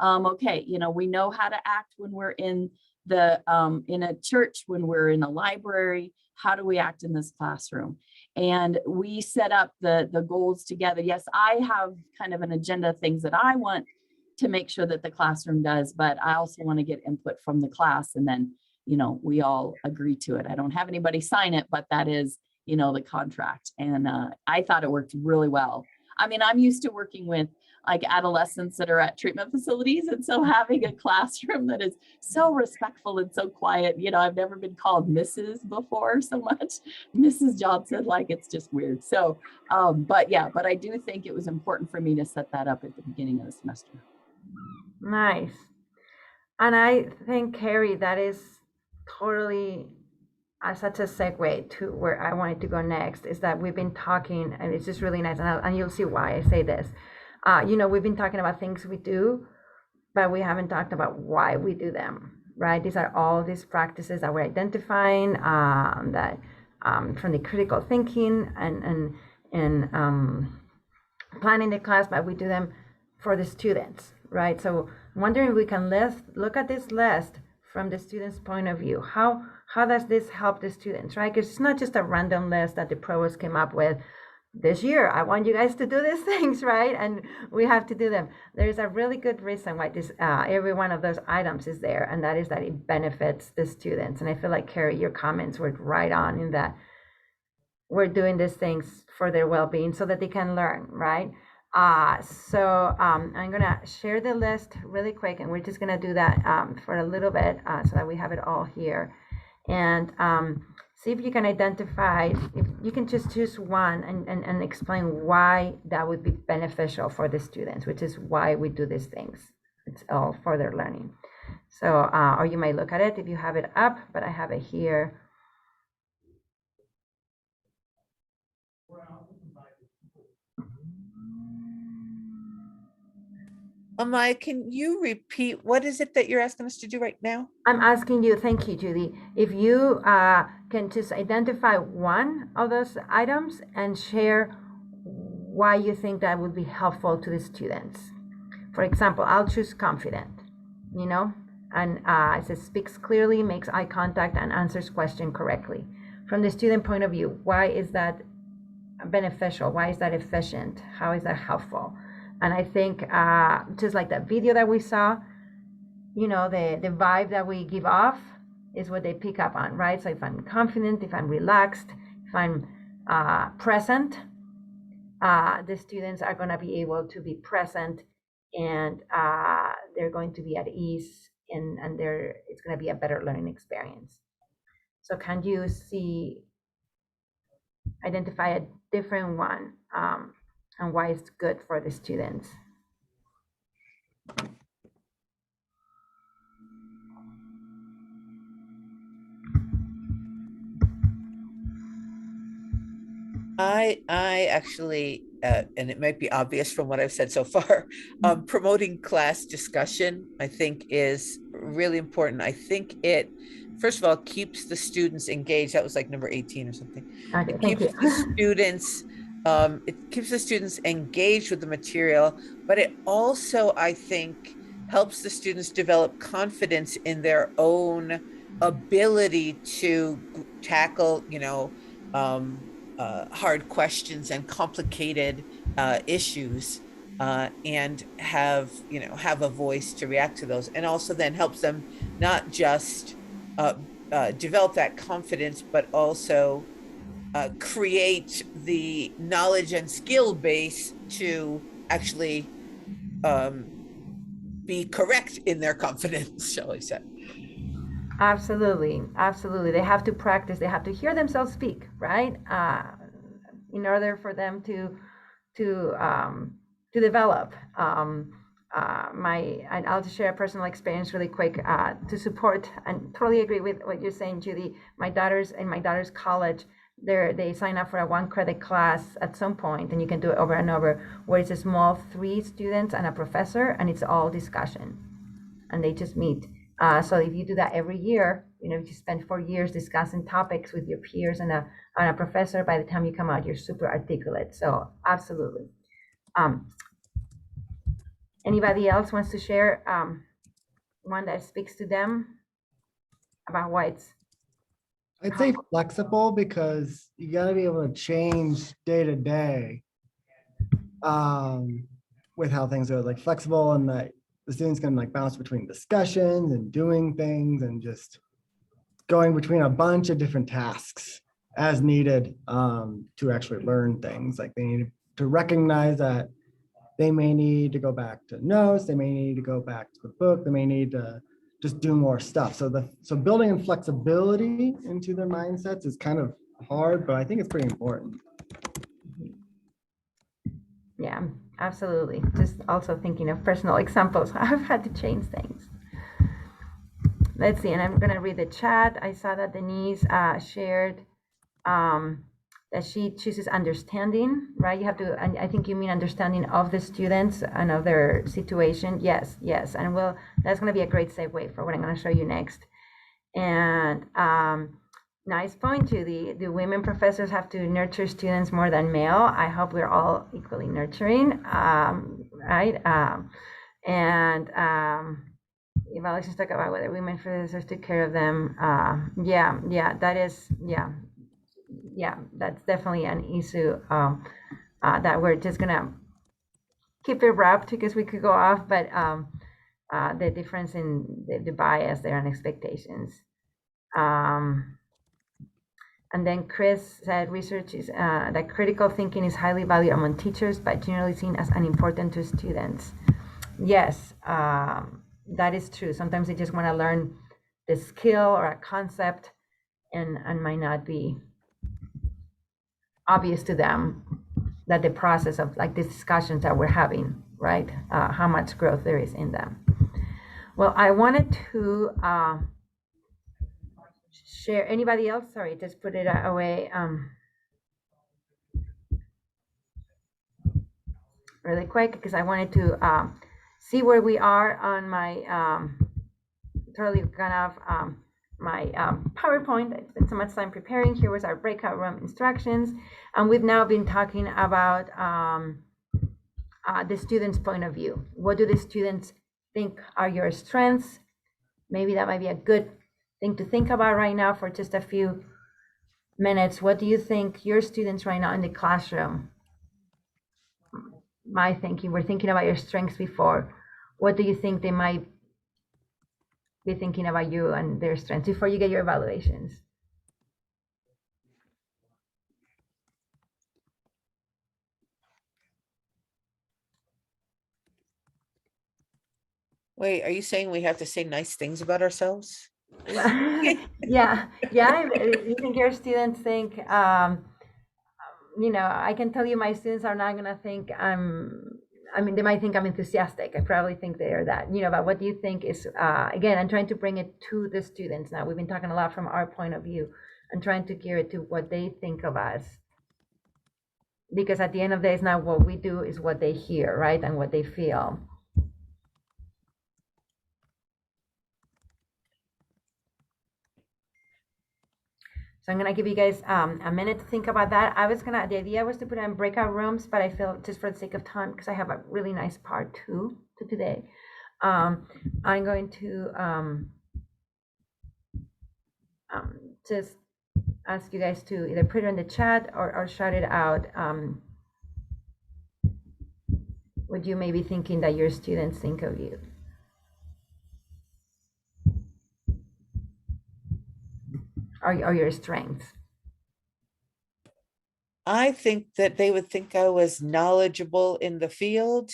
okay, we know how to act when we're in a church, when we're in a library. How do we act in this classroom? And we set up the goals together. Yes, I have kind of an agenda of things that I want to make sure that the classroom does, but I also want to get input from the class, and then we all agree to it. I don't have anybody sign it, but that is the contract. And I thought it worked really well. I mean, I'm used to working with like adolescents that are at treatment facilities. And so having a classroom that is so respectful and so quiet, I've never been called Mrs. before so much. Mrs. Johnson, like it's just weird. So, but I do think it was important for me to set that up at the beginning of the semester. Nice. And I think, Carrie, that is totally such a segue to where I wanted to go next, is that we've been talking, and it's just really nice, and you'll see why I say this. We've been talking about things we do, but we haven't talked about why we do them, right? These are all these practices that we're identifying, that from the critical thinking and planning the class, but we do them for the students, right? So I'm wondering if we can look at this list from the student's point of view. How does this help the students, right? Because it's not just a random list that the provost came up with this year. I want you guys to do these things, right? And we have to do them. There's a really good reason why this every one of those items is there, and that is that it benefits the students. And I feel like, Carrie, your comments were right on in that we're doing these things for their well-being so that they can learn, right? So I'm gonna share the list really quick, and we're just gonna do that for a little bit so that we have it all here. And see if you can identify, if you can just choose one and explain why that would be beneficial for the students, which is why we do these things. It's all for their learning. So, or you might look at it if you have it up, but I have it here. Amaya, can you repeat, what is it that you're asking us to do right now? I'm asking you, thank you, Judy, if you can just identify one of those items and share why you think that would be helpful to the students. For example, I'll choose confident, you know, and it says speaks clearly, makes eye contact, and answers question correctly. From the student point of view, why is that beneficial? Why is that efficient? How is that helpful? And I think just like that video that we saw, you know, the vibe that we give off is what they pick up on, right? So if I'm confident, if I'm relaxed, if I'm present, the students are going to be able to be present, and they're going to be at ease, and it's going to be a better learning experience. So can you identify a different one and why it's good for the students? I actually, and it might be obvious from what I've said so far, promoting class discussion, I think, is really important. I think it, first of all, keeps the students engaged. That was like number 18 or something. Okay, It thank keeps you. the students engaged with the material, but it also, I think, helps the students develop confidence in their own ability to tackle, you know, hard questions and complicated issues, and have a voice to react to those, and also then helps them not just develop that confidence, but also create the knowledge and skill base to actually be correct in their confidence, shall I say. Absolutely, absolutely. They have to practice. They have to hear themselves speak, right? In order for them to develop. I'll just share a personal experience really quick to support, and totally agree with what you're saying, Judy. My daughter's college, they sign up for a 1-credit class at some point, and you can do it over and over, where it's a small 3 students and a professor, and it's all discussion, and they just meet. So if you do that every year, you know, if you spend 4 years discussing topics with your peers and a professor, by the time you come out, you're super articulate. So absolutely. Anybody else wants to share one that speaks to them about why it's? I'd say flexible, because you got to be able to change day to day with how things are, like flexible, and that the students can like bounce between discussions and doing things and just going between a bunch of different tasks as needed to actually learn things. Like they need to recognize that they may need to go back to notes, they may need to go back to the book, they may need to just do more stuff. So building in flexibility into their mindsets is kind of hard, but I think it's pretty important. Yeah, absolutely. Just also thinking of personal examples. I've had to change things. Let's see, and I'm gonna read the chat. I saw that Denise shared that she chooses understanding, right? You have to, and I think you mean understanding of the students and of their situation. Yes, yes, and that's gonna be a great segue for what I'm gonna show you next. And nice point, Judy. The women professors have to nurture students more than male. I hope we're all equally nurturing, right? Evaluations talk about whether women professors took care of them. Yeah, that's definitely an issue that we're just gonna keep it wrapped, because we could go off, but the difference in the bias there and expectations. And then Chris said research is that critical thinking is highly valued among teachers, but generally seen as unimportant to students. Yes, that is true. Sometimes they just want to learn the skill or a concept, and might not be obvious to them that the process of like these discussions that we're having, right? How much growth there is in them. Well, I wanted to share. Anybody else? Sorry, just put it away really quick because I wanted to see where we are on my totally kind of my PowerPoint. I spent so much time preparing. Here was our breakout room instructions, and we've now been talking about the student's point of view. What do the students think are your strengths? Maybe that might be a good thing to think about right now for just a few minutes. What do you think your students right now in the classroom? My thinking, we're thinking about your strengths before. What do you think they might be thinking about you and their strengths before you get your evaluations? Wait, are you saying we have to say nice things about ourselves? yeah. You think your students think, you know, I can tell you my students are not gonna think I mean, they might think I'm enthusiastic. I probably think they are that, you know, but what do you think is, again, I'm trying to bring it to the students now. We've been talking a lot from our point of view and trying to gear it to what they think of us. Because at the end of the day, it's not what we do, is what they hear, right? And what they feel. So I'm gonna give you guys a minute to think about that. The idea was to put it in breakout rooms, but I feel just for the sake of time, because I have a really nice part two to today. I'm going to just ask you guys to either put it in the chat or shout it out. What you may be thinking that your students think of you. Or your strengths. I think that they would think I was knowledgeable in the field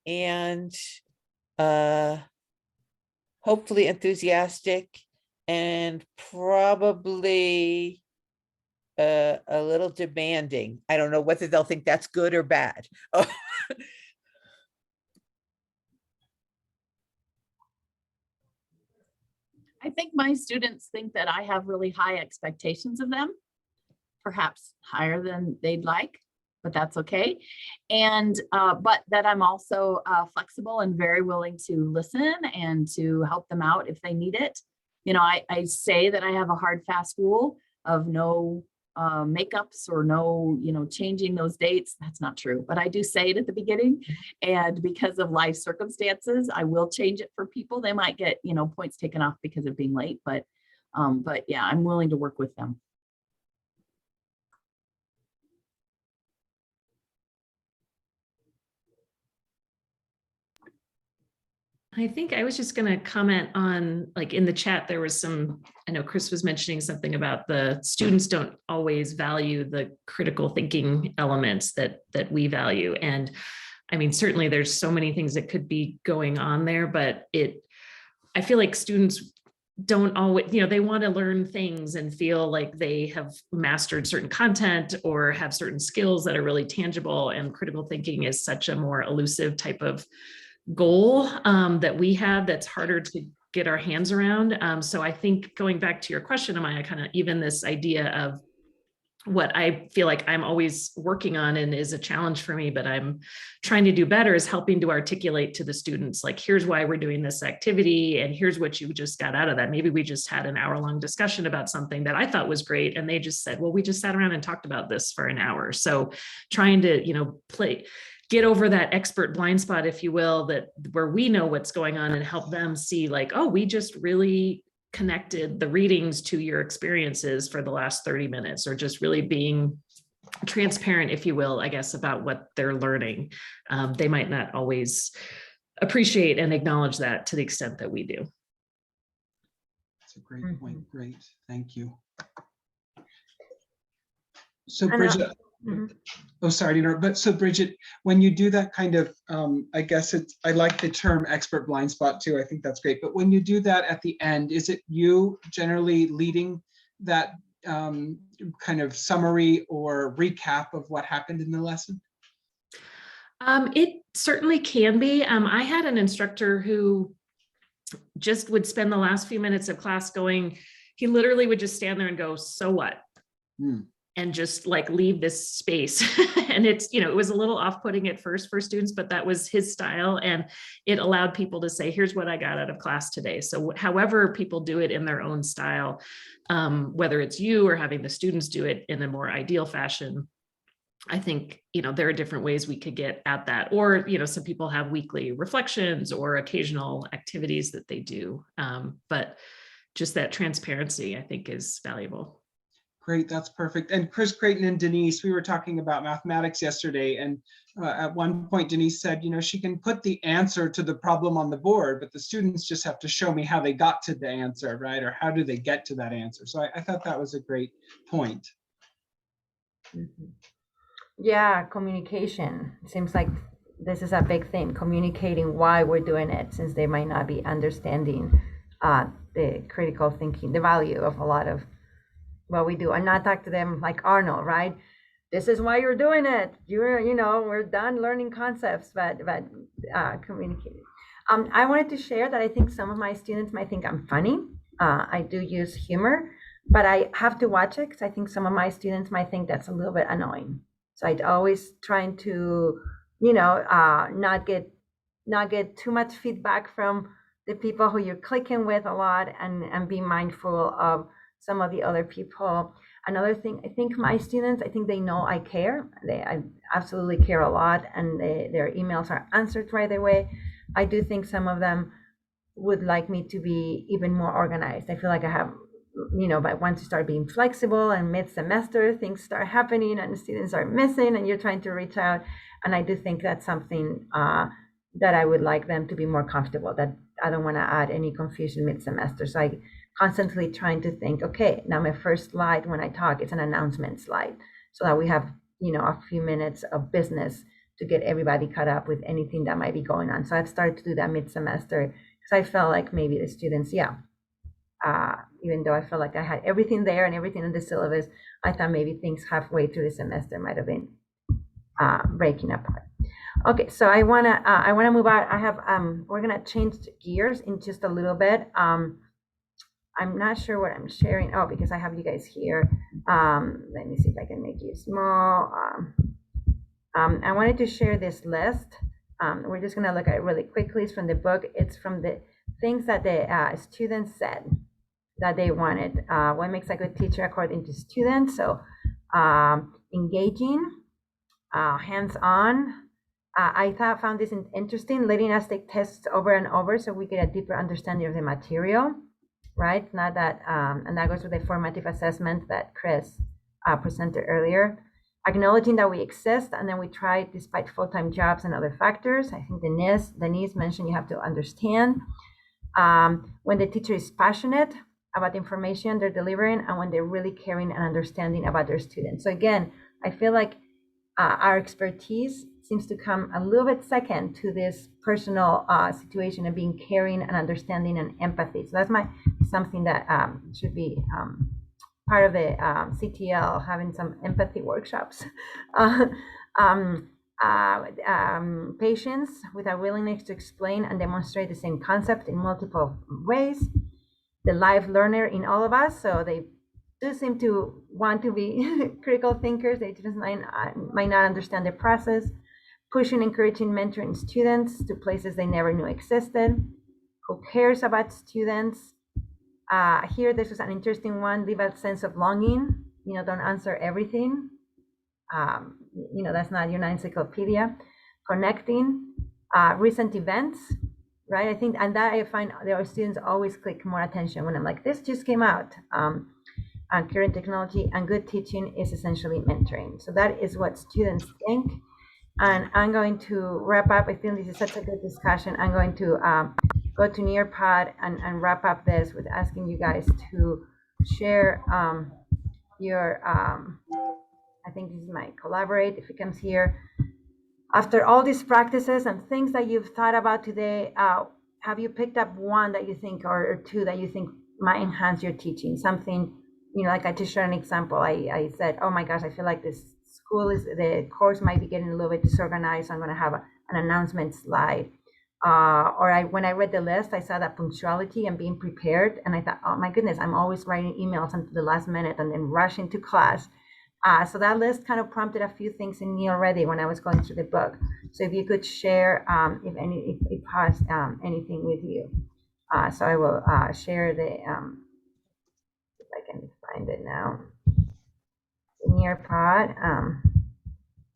and hopefully enthusiastic and probably a little demanding. I don't know whether they'll think that's good or bad. I think my students think that I have really high expectations of them, perhaps higher than they'd like, but that's okay. And but that I'm also flexible and very willing to listen and to help them out if they need it. You know, I say that I have a hard, fast rule of no makeups or no, you know, changing those dates. That's not true, but I do say it at the beginning. And because of life circumstances, I will change it for people. They might get, you know, points taken off because of being late, but yeah, I'm willing to work with them. I think I was just going to comment on, like, in the chat, there was some, I know Chris was mentioning something about the students don't always value the critical thinking elements that we value. And I mean, certainly there's so many things that could be going on there, but I feel like students don't always, you know, they want to learn things and feel like they have mastered certain content or have certain skills that are really tangible. And critical thinking is such a more elusive type of goal that we have that's harder to get our hands around. So I think going back to your question, Amaya, kind of even this idea of what I feel like I'm always working on and is a challenge for me, but I'm trying to do better, is helping to articulate to the students, like, here's why we're doing this activity and here's what you just got out of that. Maybe we just had an hour-long discussion about something that I thought was great, and they just said, well, we just sat around and talked about this for an hour. So trying to, you know, get over that expert blind spot, if you will, that where we know what's going on, and help them see, like, oh, we just really connected the readings to your experiences for the last 30 minutes, or just really being transparent, if you will, I guess, about what they're learning. They might not always appreciate and acknowledge that to the extent that we do. That's a great point. Great. Thank you. So Bridget, oh, sorry to interrupt, but so Bridget, when you do that kind of, I guess I like the term expert blind spot too. I think that's great. But when you do that at the end, is it you generally leading that kind of summary or recap of what happened in the lesson? It certainly can be. I had an instructor who just would spend the last few minutes of class going, he literally would just stand there and go, so what? And just like leave this space. And it's, it was a little off-putting at first for students, but that was his style. And it allowed people to say, here's what I got out of class today. So however people do it in their own style, whether it's you or having the students do it in a more ideal fashion, I think, there are different ways we could get at that. Or, some people have weekly reflections or occasional activities that they do. But just that transparency, I think, is valuable. Great, that's perfect. And Chris Creighton and Denise, we were talking about mathematics yesterday, and at one point Denise said, she can put the answer to the problem on the board, but the students just have to show me how they got to the answer, right? Or how do they get to that answer? So I thought that was a great point. Yeah, communication. Seems like this is a big thing, communicating why we're doing it, since they might not be understanding the critical thinking, the value of a lot of what we do, and not talk to them like Arnold, right? This is why you're doing it. We're done learning concepts, but communicating. I wanted to share that I think some of my students might think I'm funny. I do use humor, but I have to watch it because I think some of my students might think that's a little bit annoying. So I'd always trying to, not get too much feedback from the people who you're clicking with a lot, and be mindful of some of the other people. Another thing, I think my students, they know I care. I absolutely care a lot, and their emails are answered right away. I do think some of them would like me to be even more organized. I feel like I have, but once you start being flexible and mid-semester, things start happening and the students are missing and you're trying to reach out. And I do think that's something that I would like them to be more comfortable, that I don't want to add any confusion mid-semester. So I constantly trying to think, okay, now my first slide when I talk is an announcement slide, so that we have, a few minutes of business to get everybody caught up with anything that might be going on. So I've started to do that mid-semester because I felt like maybe the students, even though I felt like I had everything there and everything in the syllabus, I thought maybe things halfway through the semester might have been breaking apart. Okay, so I wanna move on. We're gonna change gears in just a little bit. I'm not sure what I'm sharing. Oh, because I have you guys here. Let me see if I can make you small. I wanted to share this list. We're just gonna look at it really quickly. It's from the book. It's from the things that the students said that they wanted. What makes a good teacher according to students? So engaging, hands-on. I found this interesting, letting us take tests over and over so we get a deeper understanding of the material. Right? Not that, and that goes with the formative assessment that Chris presented earlier. Acknowledging that we exist and then we try despite full-time jobs and other factors. I think Denise mentioned you have to understand when the teacher is passionate about the information they're delivering and when they're really caring and understanding about their students. So again, I feel like our expertise seems to come a little bit second to this personal situation of being caring and understanding and empathy. So that's something that should be part of the CTL, having some empathy workshops. Patience with a willingness to explain and demonstrate the same concept in multiple ways. The live learner in all of us, so they do seem to want to be critical thinkers. They just might not understand the process. Pushing, encouraging, mentoring students to places they never knew existed. Who cares about students? Here, this was an interesting one. Leave a sense of longing. Don't answer everything. That's not your encyclopedia. Connecting. Recent events, right? I think, and that I find our students always click more attention when I'm like, this just came out. Current technology and good teaching is essentially mentoring. So that is what students think. And I'm going to wrap up. I feel this is such a good discussion. I'm going to go to Nearpod and wrap up this with asking you guys to share your, I think this is my collaborate, if it comes here. After all these practices and things that you've thought about today, have you picked up one that you think, or two that you think might enhance your teaching? Something, like I just shared an example. I said, oh my gosh, I feel like this the course might be getting a little bit disorganized. So I'm going to have an announcement slide. when I read the list, I saw that punctuality and being prepared, and I thought, oh my goodness, I'm always writing emails until the last minute and then rushing to class. So that list kind of prompted a few things in me already when I was going through the book. So if you could share, if it has anything with you. So I will share the, if I can find it now, the Nearpod,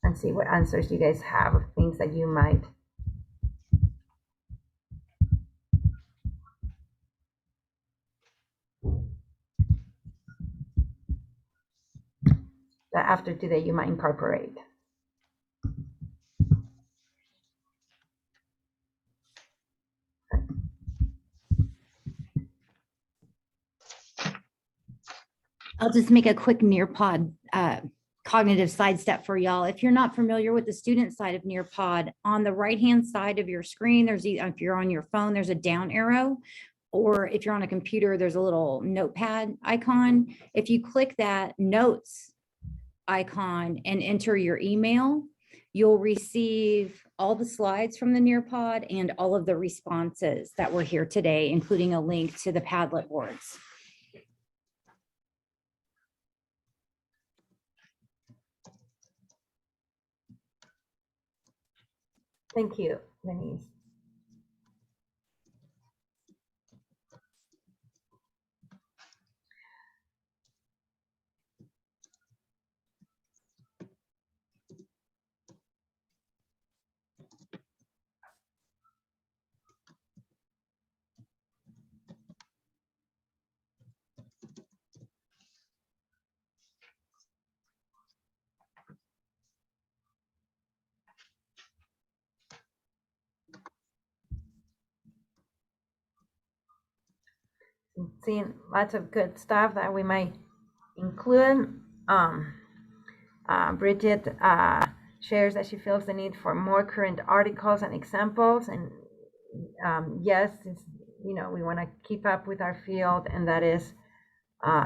and see what answers you guys have of things that you might. That after today you might incorporate. I'll just make a quick Nearpod cognitive sidestep for y'all. If you're not familiar with the student side of Nearpod, on the right-hand side of your screen, there's if you're on your phone, there's a down arrow, or if you're on a computer, there's a little notepad icon. If you click that notes icon and enter your email, you'll receive all the slides from the Nearpod and all of the responses that were here today, including a link to the Padlet boards. Thank you, Denise. Seeing lots of good stuff that we might include. Bridget shares that she feels the need for more current articles and examples, and yes, we want to keep up with our field, and that is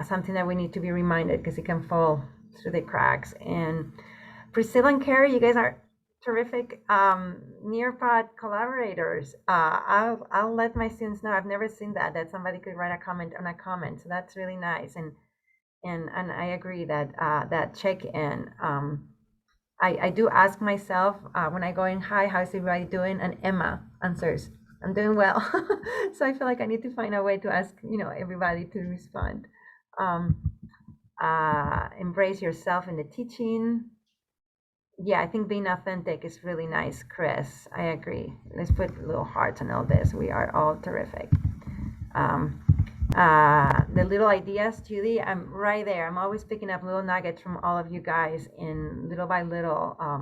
something that we need to be reminded because it can fall through the cracks. And Priscilla and Carrie, you guys are terrific Nearpod collaborators. I'll let my students know. I've never seen that somebody could write a comment on a comment, so that's really nice. And I agree that that check-in, I do ask myself when I go in, hi, how's everybody doing? And Emma answers, I'm doing well. So I feel like I need to find a way to ask everybody to respond. Embrace yourself in the teaching. Yeah, I think being authentic is really nice, Chris. I agree. Let's put little hearts on all this. We are all terrific. The little ideas, Judy, I'm right there. I'm always picking up little nuggets from all of you guys, and little by little, I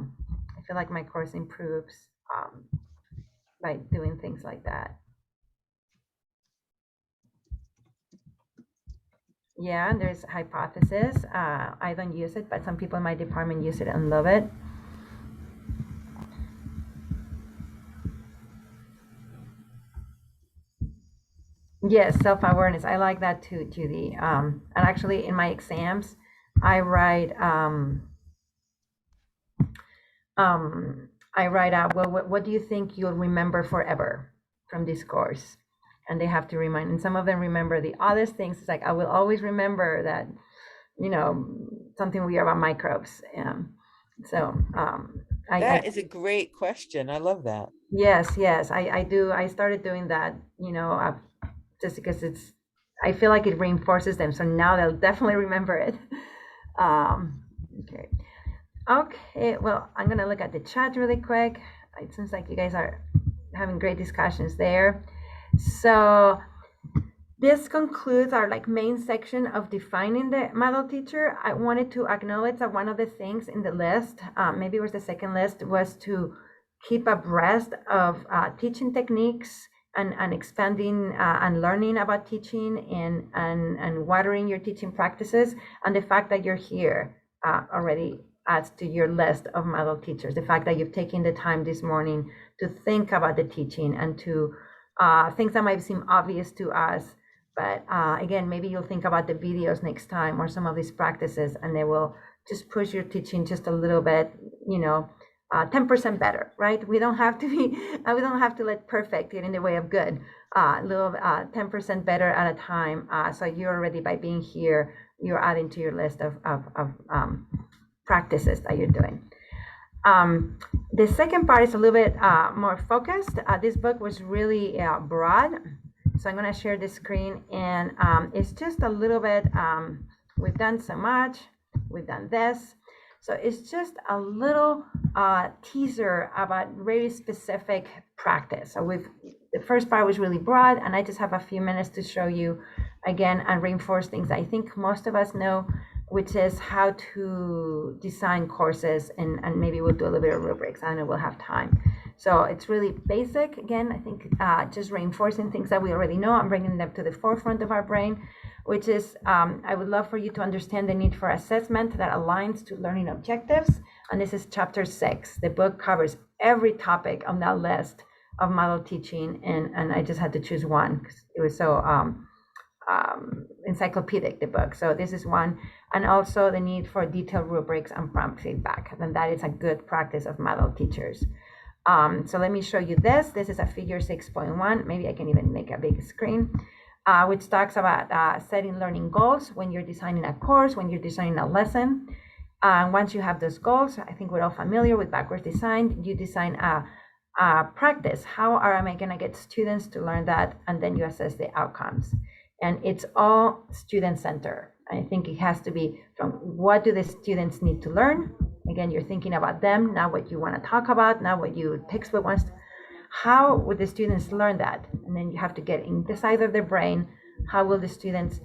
feel like my course improves by doing things like that. Yeah, and there's hypothesis. I don't use it, but some people in my department use it and love it. Yes, self-awareness. I like that too, Judy. And actually, in my exams, I write out, well, what do you think you'll remember forever from this course? And they have to remind, and some of them remember the oddest things. It's like, I will always remember that, something weird about microbes. That is a great question. I love that. Yes, I do. I started doing that, just because I feel like it reinforces them. So now they'll definitely remember it. Okay, well, I'm gonna look at the chat really quick. It seems like you guys are having great discussions there. So this concludes our main section of defining the model teacher. I wanted to acknowledge that one of the things in the list, maybe it was the second list, was to keep abreast of teaching techniques and expanding and learning about teaching and watering your teaching practices. And the fact that you're here already adds to your list of model teachers. The fact that you've taken the time this morning to think about the teaching and to things that might seem obvious to us. But again, maybe you'll think about the videos next time or some of these practices, and they will just push your teaching just a little bit, 10% better, right? We don't have to be, we don't have to let perfect get in the way of good. A little 10% better at a time. So you're already, by being here, you're adding to your list of practices that you're doing. The second part is a little bit more focused. This book was really broad. So I'm going to share the screen, and it's just a little bit, we've done so much, we've done this. So it's just a little teaser about very specific practice. So the first part was really broad, and I just have a few minutes to show you again and reinforce things I think most of us know, which is how to design courses, and maybe we'll do a little bit of rubrics. I know we'll have time. So it's really basic. Again, I think just reinforcing things that we already know and bringing them to the forefront of our brain, which is, I would love for you to understand the need for assessment that aligns to learning objectives. And this is chapter 6. The book covers every topic on that list of model teaching, and I just had to choose one because it was so encyclopedic, the book. So this is one, and also the need for detailed rubrics and prompt feedback. And that is a good practice of model teachers. So let me show you this. This is a figure 6.1. Maybe I can even make a big screen, which talks about setting learning goals when you're designing a course, when you're designing a lesson. Once you have those goals, I think we're all familiar with backwards design. You design a practice. How am I going to get students to learn that? And then you assess the outcomes. And it's all student-centered. I think it has to be from what do the students need to learn? Again, you're thinking about them, not what you want to talk about, not what your textbook wants. How would the students learn that? And then you have to get inside of their brain. How will the students,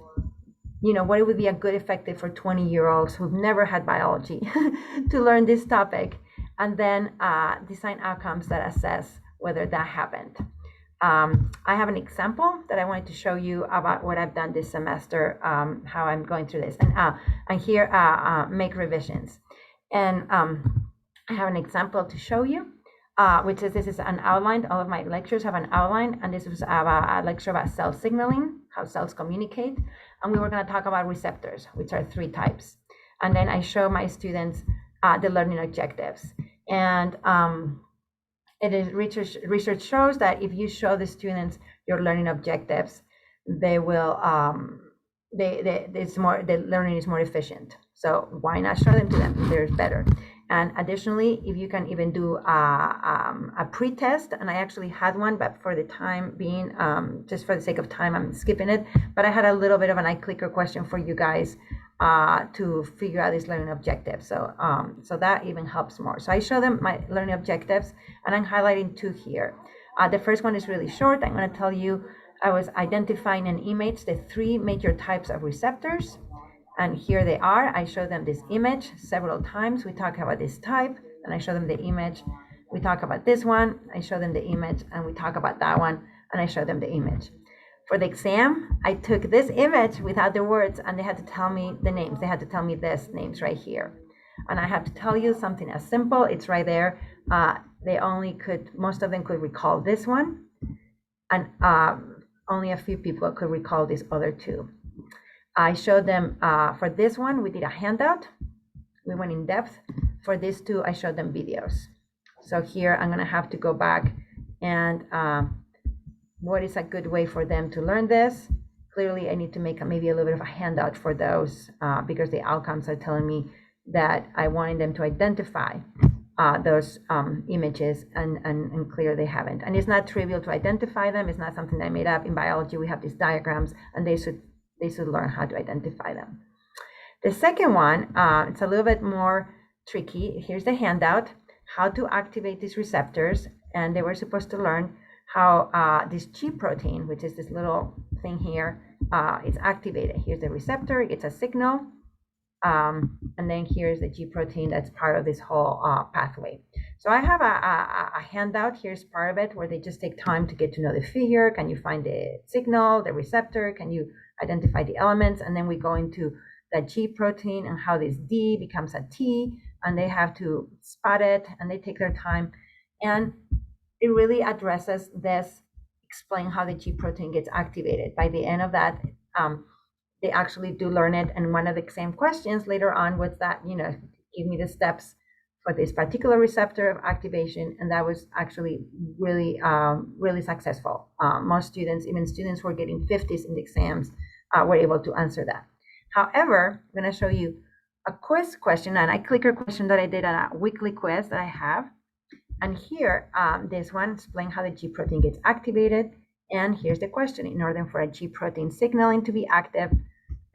what would be a good effective for 20-year-olds who've never had biology to learn this topic? And then design outcomes that assess whether that happened. I have an example that I wanted to show you about what I've done this semester, how I'm going through this. And here, make revisions. And I have an example to show you, which is, this is an outline. All of my lectures have an outline, and this was a lecture about cell signaling, how cells communicate. And we were going to talk about receptors, which are 3 types. And then I show my students the learning objectives. And it is research shows that if you show the students your learning objectives, they will the learning is more efficient. So why not show them to them? They're better. And additionally, if you can even do a pre-test, and I actually had one, but for the time being, just for the sake of time, I'm skipping it. But I had a little bit of an iClicker question for you guys to figure out this learning objective. So so that even helps more. So I show them my learning objectives, and I'm highlighting 2 here. The first one is really short. I'm going to tell you, I was identifying in image the 3 major types of receptors. And here they are. I show them this image several times. We talk about this type, and I show them the image. We talk about this one. I show them the image, and we talk about that one, and I show them the image. For the exam, I took this image without the words, and they had to tell me the names. They had to tell me these names right here. And I have to tell you something as simple. It's right there. Most of them could recall this one, and only a few people could recall these other 2. I showed them, for this one, we did a handout. We went in depth. For these 2, I showed them videos. So here, I'm going to have to go back and what is a good way for them to learn this? Clearly, I need to make maybe a little bit of a handout for those because the outcomes are telling me that I wanted them to identify those images, and clear they haven't. And it's not trivial to identify them. It's not something that I made up. In biology, we have these diagrams, and they should learn how to identify them. The second one, it's a little bit more tricky. Here's the handout, how to activate these receptors. And they were supposed to learn how this G protein, which is this little thing here, is activated. Here's the receptor, it gets a signal. And then here's the G protein that's part of this whole pathway. So I have a handout. Here's part of it where they just take time to get to know the figure. Can you find the signal, the receptor? Can you identify the elements? And then we go into the G protein and how this D becomes a T, and they have to spot it, and they take their time. And it really addresses this, explain how the G protein gets activated. By the end of that, they actually do learn it. And one of the exam questions later on was that, give me the steps for this particular receptor of activation, and that was actually really, really successful. Most students, even students who are getting 50s in the exams, were able to answer that. However, I'm going to show you a quiz question, and a clicker question that I did on a weekly quiz that I have. And here, this one explains how the G protein gets activated. And here's the question: in order for a G protein signaling to be active,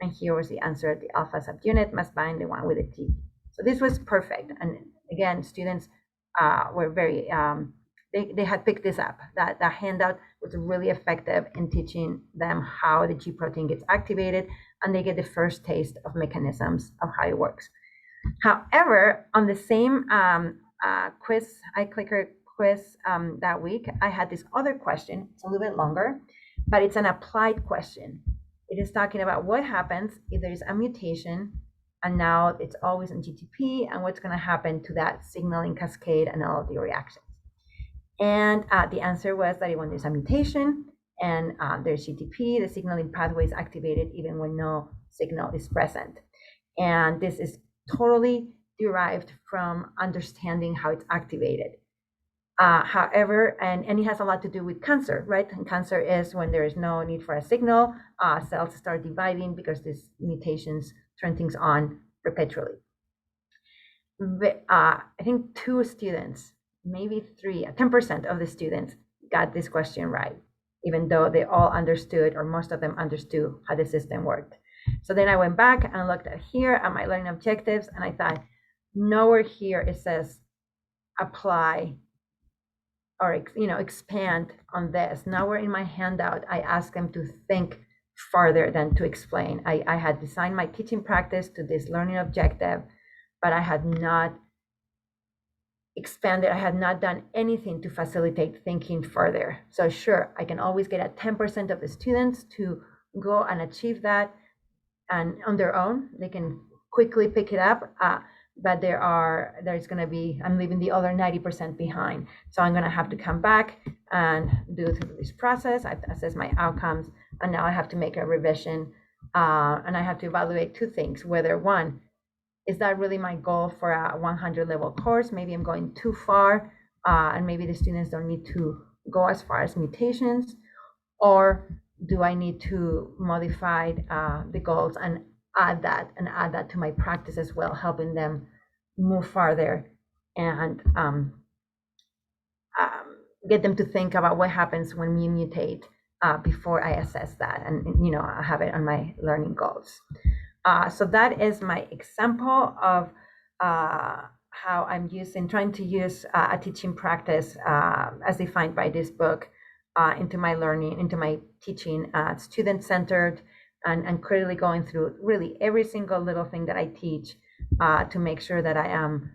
and here was the answer: the alpha subunit must bind the one with the T. So this was perfect. And again, students were very, they had picked this up. That handout was really effective in teaching them how the G protein gets activated, and they get the first taste of mechanisms of how it works. However, on the same quiz, iClicker quiz that week, I had this other question. It's a little bit longer, but it's an applied question. It is talking about what happens if there is a mutation and now it's always in GTP, and what's going to happen to that signaling cascade and all of the reactions. And the answer was that when there's a mutation and there's GTP, the signaling pathway is activated even when no signal is present. And this is totally derived from understanding how it's activated. However, and it has a lot to do with cancer, right? And cancer is when there is no need for a signal, cells start dividing because these mutations turn things on perpetually. But, I think 2 students, maybe 3, 10% of the students got this question right, even though they all understood, or most of them understood, how the system worked. So then I went back and looked at here at my learning objectives, and I thought, nowhere here it says apply or expand on this. Nowhere in my handout I asked them to think farther than to explain. I had designed my teaching practice to this learning objective, but I had not expanded. I had not done anything to facilitate thinking further. So sure, I can always get 10% of the students to go and achieve that, and on their own, they can quickly pick it up. But there's going to be, I'm leaving the other 90% behind. So I'm going to have to come back and do through this process. I assess my outcomes, and now I have to make a revision, and I have to evaluate 2 things: whether, one, is that really my goal for a 100 level course? Maybe I'm going too far, and maybe the students don't need to go as far as mutations, or do I need to modify the goals and add that to my practice as well, helping them move farther and get them to think about what happens when we mutate before I assess that, and I have it on my learning goals. So that is my example of how I'm trying to use a teaching practice as defined by this book into my learning, into my teaching, student-centered, and critically going through really every single little thing that I teach to make sure that I am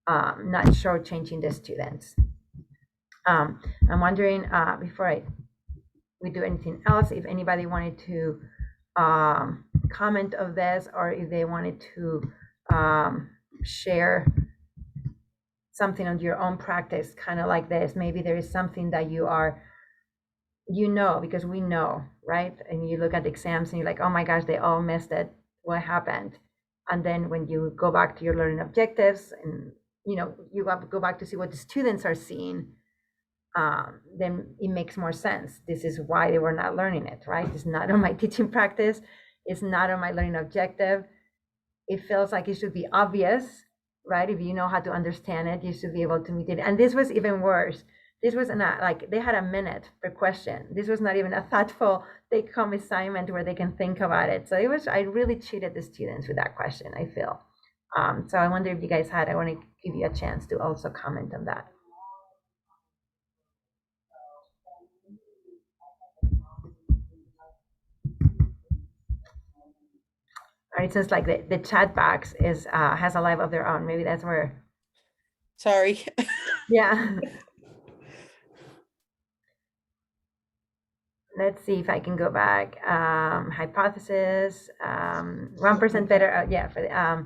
not shortchanging the students. I'm wondering, before we do anything else, if anybody wanted to comment of this, or if they wanted to share something on your own practice, kind of like this. Maybe there is something that because we know, right? And you look at the exams and you're like, oh my gosh, they all missed it. What happened? And then when you go back to your learning objectives and, you have to go back to see what the students are seeing, then it makes more sense. This is why they were not learning it, right? It's not on my teaching practice. It's not on my learning objective. It feels like it should be obvious, right? If you know how to understand it, you should be able to meet it. And this was even worse. This was not like they had a minute per question. This was not even a thoughtful take-home assignment where they can think about it. So I really cheated the students with that question, I feel. So I wonder if you guys I want to give you a chance to also comment on that. Or it says like the chat box has a life of their own. Maybe that's where. Sorry. Yeah. Let's see if I can go back. Hypothesis, 1% better. For the,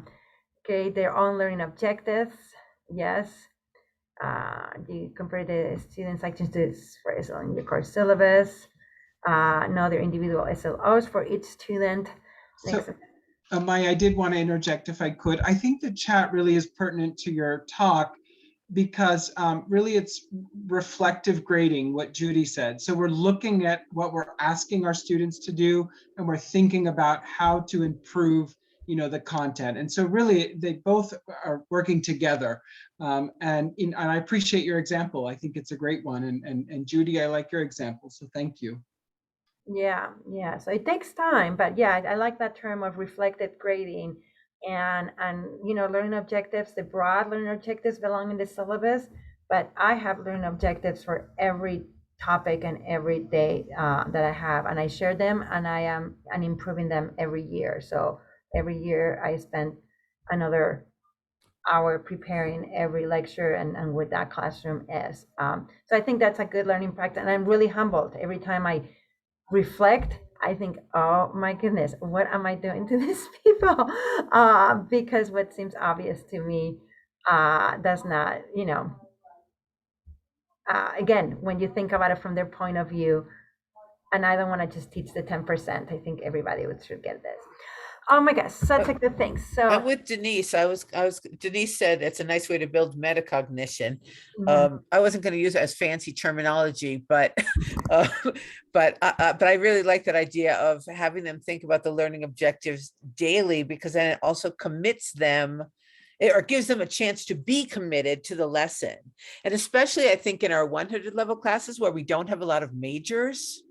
okay, their own learning objectives. Yes. Do you compare the student sections to in your course syllabus? No, they're individual SLOs for each student. Amaya, I did want to interject if I could. I think the chat really is pertinent to your talk because really it's reflective grading, what Judy said. So we're looking at what we're asking our students to do, and we're thinking about how to improve, the content. And so really they both are working together. And I appreciate your example. I think it's a great one. And Judy, I like your example. So thank you. Yeah, so it takes time, but yeah, I like that term of reflective grading, and learning objectives. The broad learning objectives belong in the syllabus, but I have learning objectives for every topic and every day that I have, and I share them, and I am improving them every year. So every year I spend another hour preparing every lecture and what that classroom is. So I think that's a good learning practice, and I'm really humbled every time I reflect. I think, oh my goodness, what am I doing to these people? Because what seems obvious to me does not, again, when you think about it from their point of view, and I don't want to just teach the 10%. I think everybody should get this. Oh my gosh, such a good thing. So I'm with Denise. Denise said it's a nice way to build metacognition. I wasn't going to use it as fancy terminology, but I really like that idea of having them think about the learning objectives daily, because then it also commits them, or gives them a chance to be committed to the lesson. And especially I think in our 100 level classes where we don't have a lot of majors,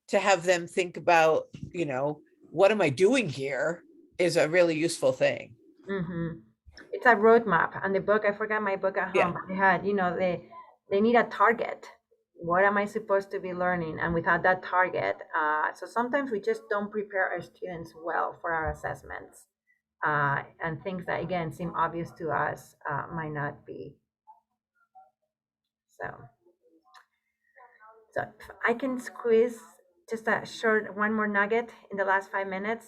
to have them think about, what am I doing here, is a really useful thing. It's a roadmap. And the book, I forgot my book at home, but I had, they need a target. What am I supposed to be learning? And without that target, so sometimes we just don't prepare our students well for our assessments. And things that, again, seem obvious to us might not be. So if I can squeeze just a short one more nugget in the last 5 minutes.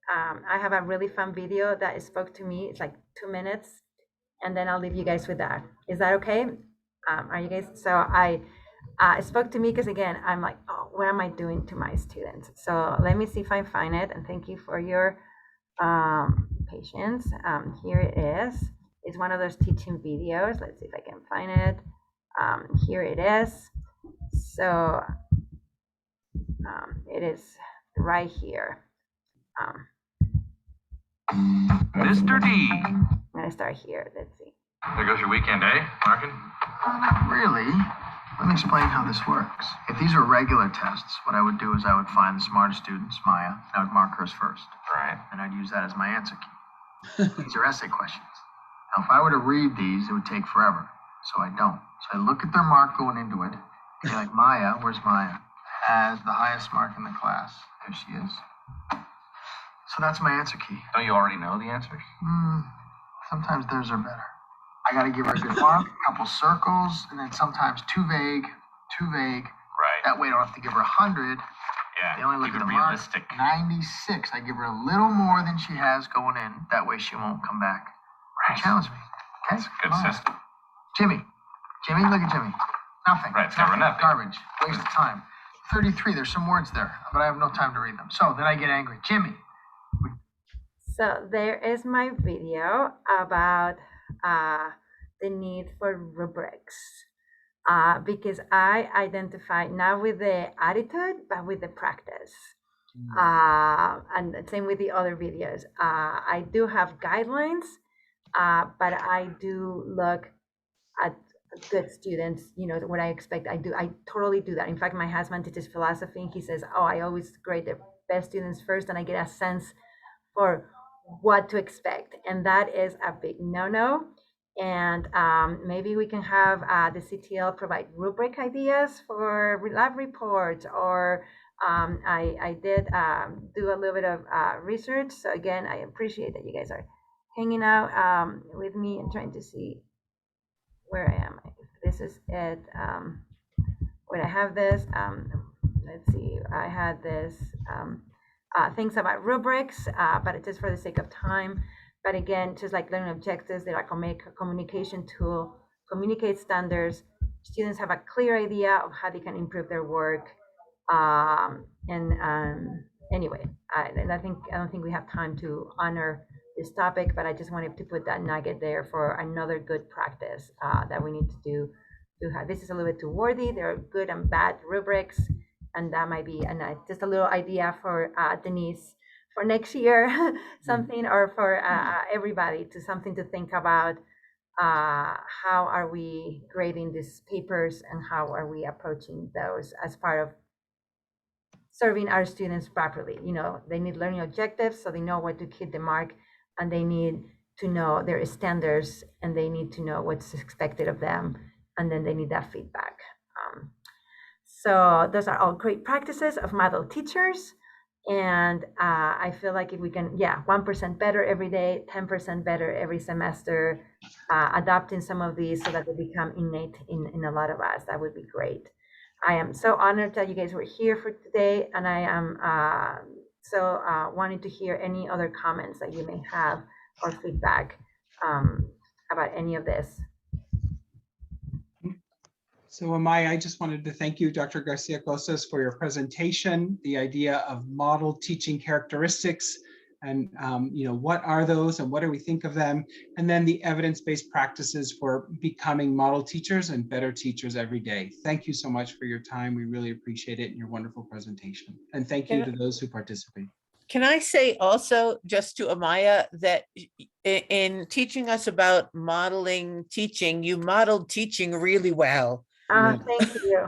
I have a really fun video that spoke to me. It's like 2 minutes, and then I'll leave you guys with that. Is that okay? Are you guys? So I spoke to me because, again, I'm like, oh, what am I doing to my students? So let me see if I find it, and thank you for your patience. Here it is. It's one of those teaching videos. Let's see if I can find it. Here it is. So it is right here. Mr. D. I'm gonna start here. Let's see. There goes your weekend, eh, Markin? Not really. Let me explain how this works. If these were regular tests, what I would do is I would find the smartest students, Maya, and I would mark hers first. Right. And I'd use that as my answer key. These are essay questions. Now, if I were to read these, it would take forever. So I don't. So I look at their mark going into it. Be like, Maya, where's Maya? Has the highest mark in the class. There she is. So that's my answer key. Don't you already know the answers? Sometimes theirs are better. I got to give her a good mark, a couple circles, and then sometimes too vague. Right. That way I don't have to give her 100. Yeah, they only look at the realistic. Mark, 96. I give her a little more than she has going in. That way she won't come back. Right. Challenge me. Okay? That's a good system. Jimmy, look at Jimmy. Nothing. Right, it's never nothing. Garbage. Waste of time. 33, there's some words there, but I have no time to read them. So then I get angry. Jimmy. So there is my video about the need for rubrics, because I identify not with the attitude, but with the practice. And same with the other videos. I do have guidelines, but I do look at good students, what I expect. I totally do that. In fact, my husband teaches philosophy, and he says, oh, I always grade the best students first, and I get a sense for what to expect. And that is a big no-no. And maybe we can have the CTL provide rubric ideas for lab reports, or I did do a little bit of research. So again, I appreciate that you guys are hanging out with me and trying to see where I am. This is it. When I have this, let's see, I had this things about rubrics, but it's just for the sake of time. But again, just like learning objectives, they're like a communication tool, communicate standards. Students have a clear idea of how they can improve their work. And anyway, I don't think we have time to honor this topic, but I just wanted to put that nugget there for another good practice that we need to do. To have this is a little bit too wordy. There are good and bad rubrics, and that might be just a little idea for Denise for next year, something, or for everybody to something to think about. How are we grading these papers, and how are we approaching those as part of serving our students properly? You know, they need learning objectives, so they know where to hit the mark, and they need to know their standards, and they need to know what's expected of them, and then they need that feedback. So those are all great practices of model teachers. And I feel like if we can, 1% better every day, 10% better every semester, adopting some of these so that they become innate in a lot of us, that would be great. I am so honored that you guys were here for today, and I am so wanting to hear any other comments that you may have or feedback about any of this. So Amaya, I just wanted to thank you, Dr. Garcia Costas, for your presentation, the idea of model teaching characteristics, and what are those and what do we think of them? And then the evidence-based practices for becoming model teachers and better teachers every day. Thank you so much for your time. We really appreciate it and your wonderful presentation. And thank you to those who participate. Can I say also just to Amaya that in teaching us about modeling teaching, you modeled teaching really well. Thank you.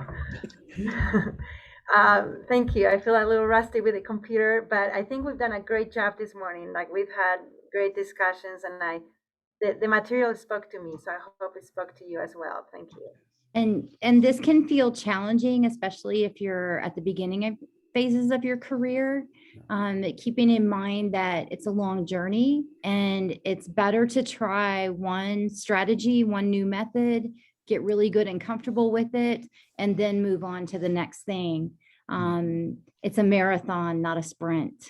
Thank you. I feel a little rusty with the computer, but I think we've done a great job this morning. Like, we've had great discussions, and the material spoke to me, so I hope it spoke to you as well. Thank you. And this can feel challenging, especially if you're at the beginning of phases of your career, keeping in mind that it's a long journey, and it's better to try one strategy, one new method, get really good and comfortable with it, and then move on to the next thing. It's a marathon, not a sprint.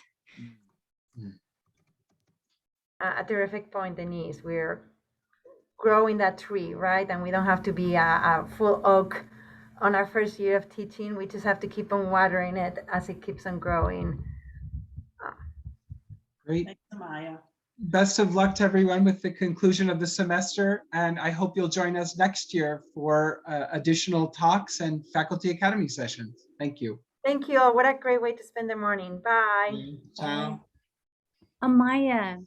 A terrific point, Denise. We're growing that tree, right? And we don't have to be a full oak on our first year of teaching. We just have to keep on watering it as it keeps on growing. Great. Thanks, Amaya. Best of luck to everyone with the conclusion of the semester, and I hope you'll join us next year for additional talks and Faculty Academy sessions. Thank you. Thank you all. What a great way to spend the morning. Bye. Ciao. Amaya,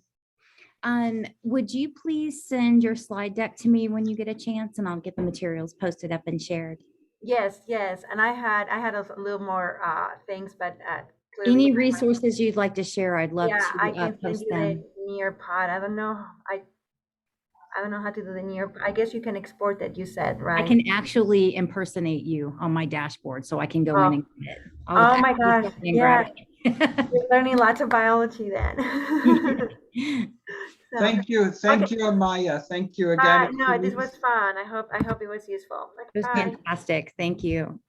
would you please send your slide deck to me when you get a chance, and I'll get the materials posted up and shared. Yes. And I had a little more things, but any resources you'd like to share, I'd love to I can send post you them. the Nearpod. I don't know how to do the Nearpod. I guess you can export it, you said, right? I can actually impersonate you on my dashboard, so I can go in and get it. Oh my gosh. Yeah. You're learning lots of biology then. So, thank you, Amaya. Thank you again. No, this was fun. I hope it was useful. It was fantastic. Thank you.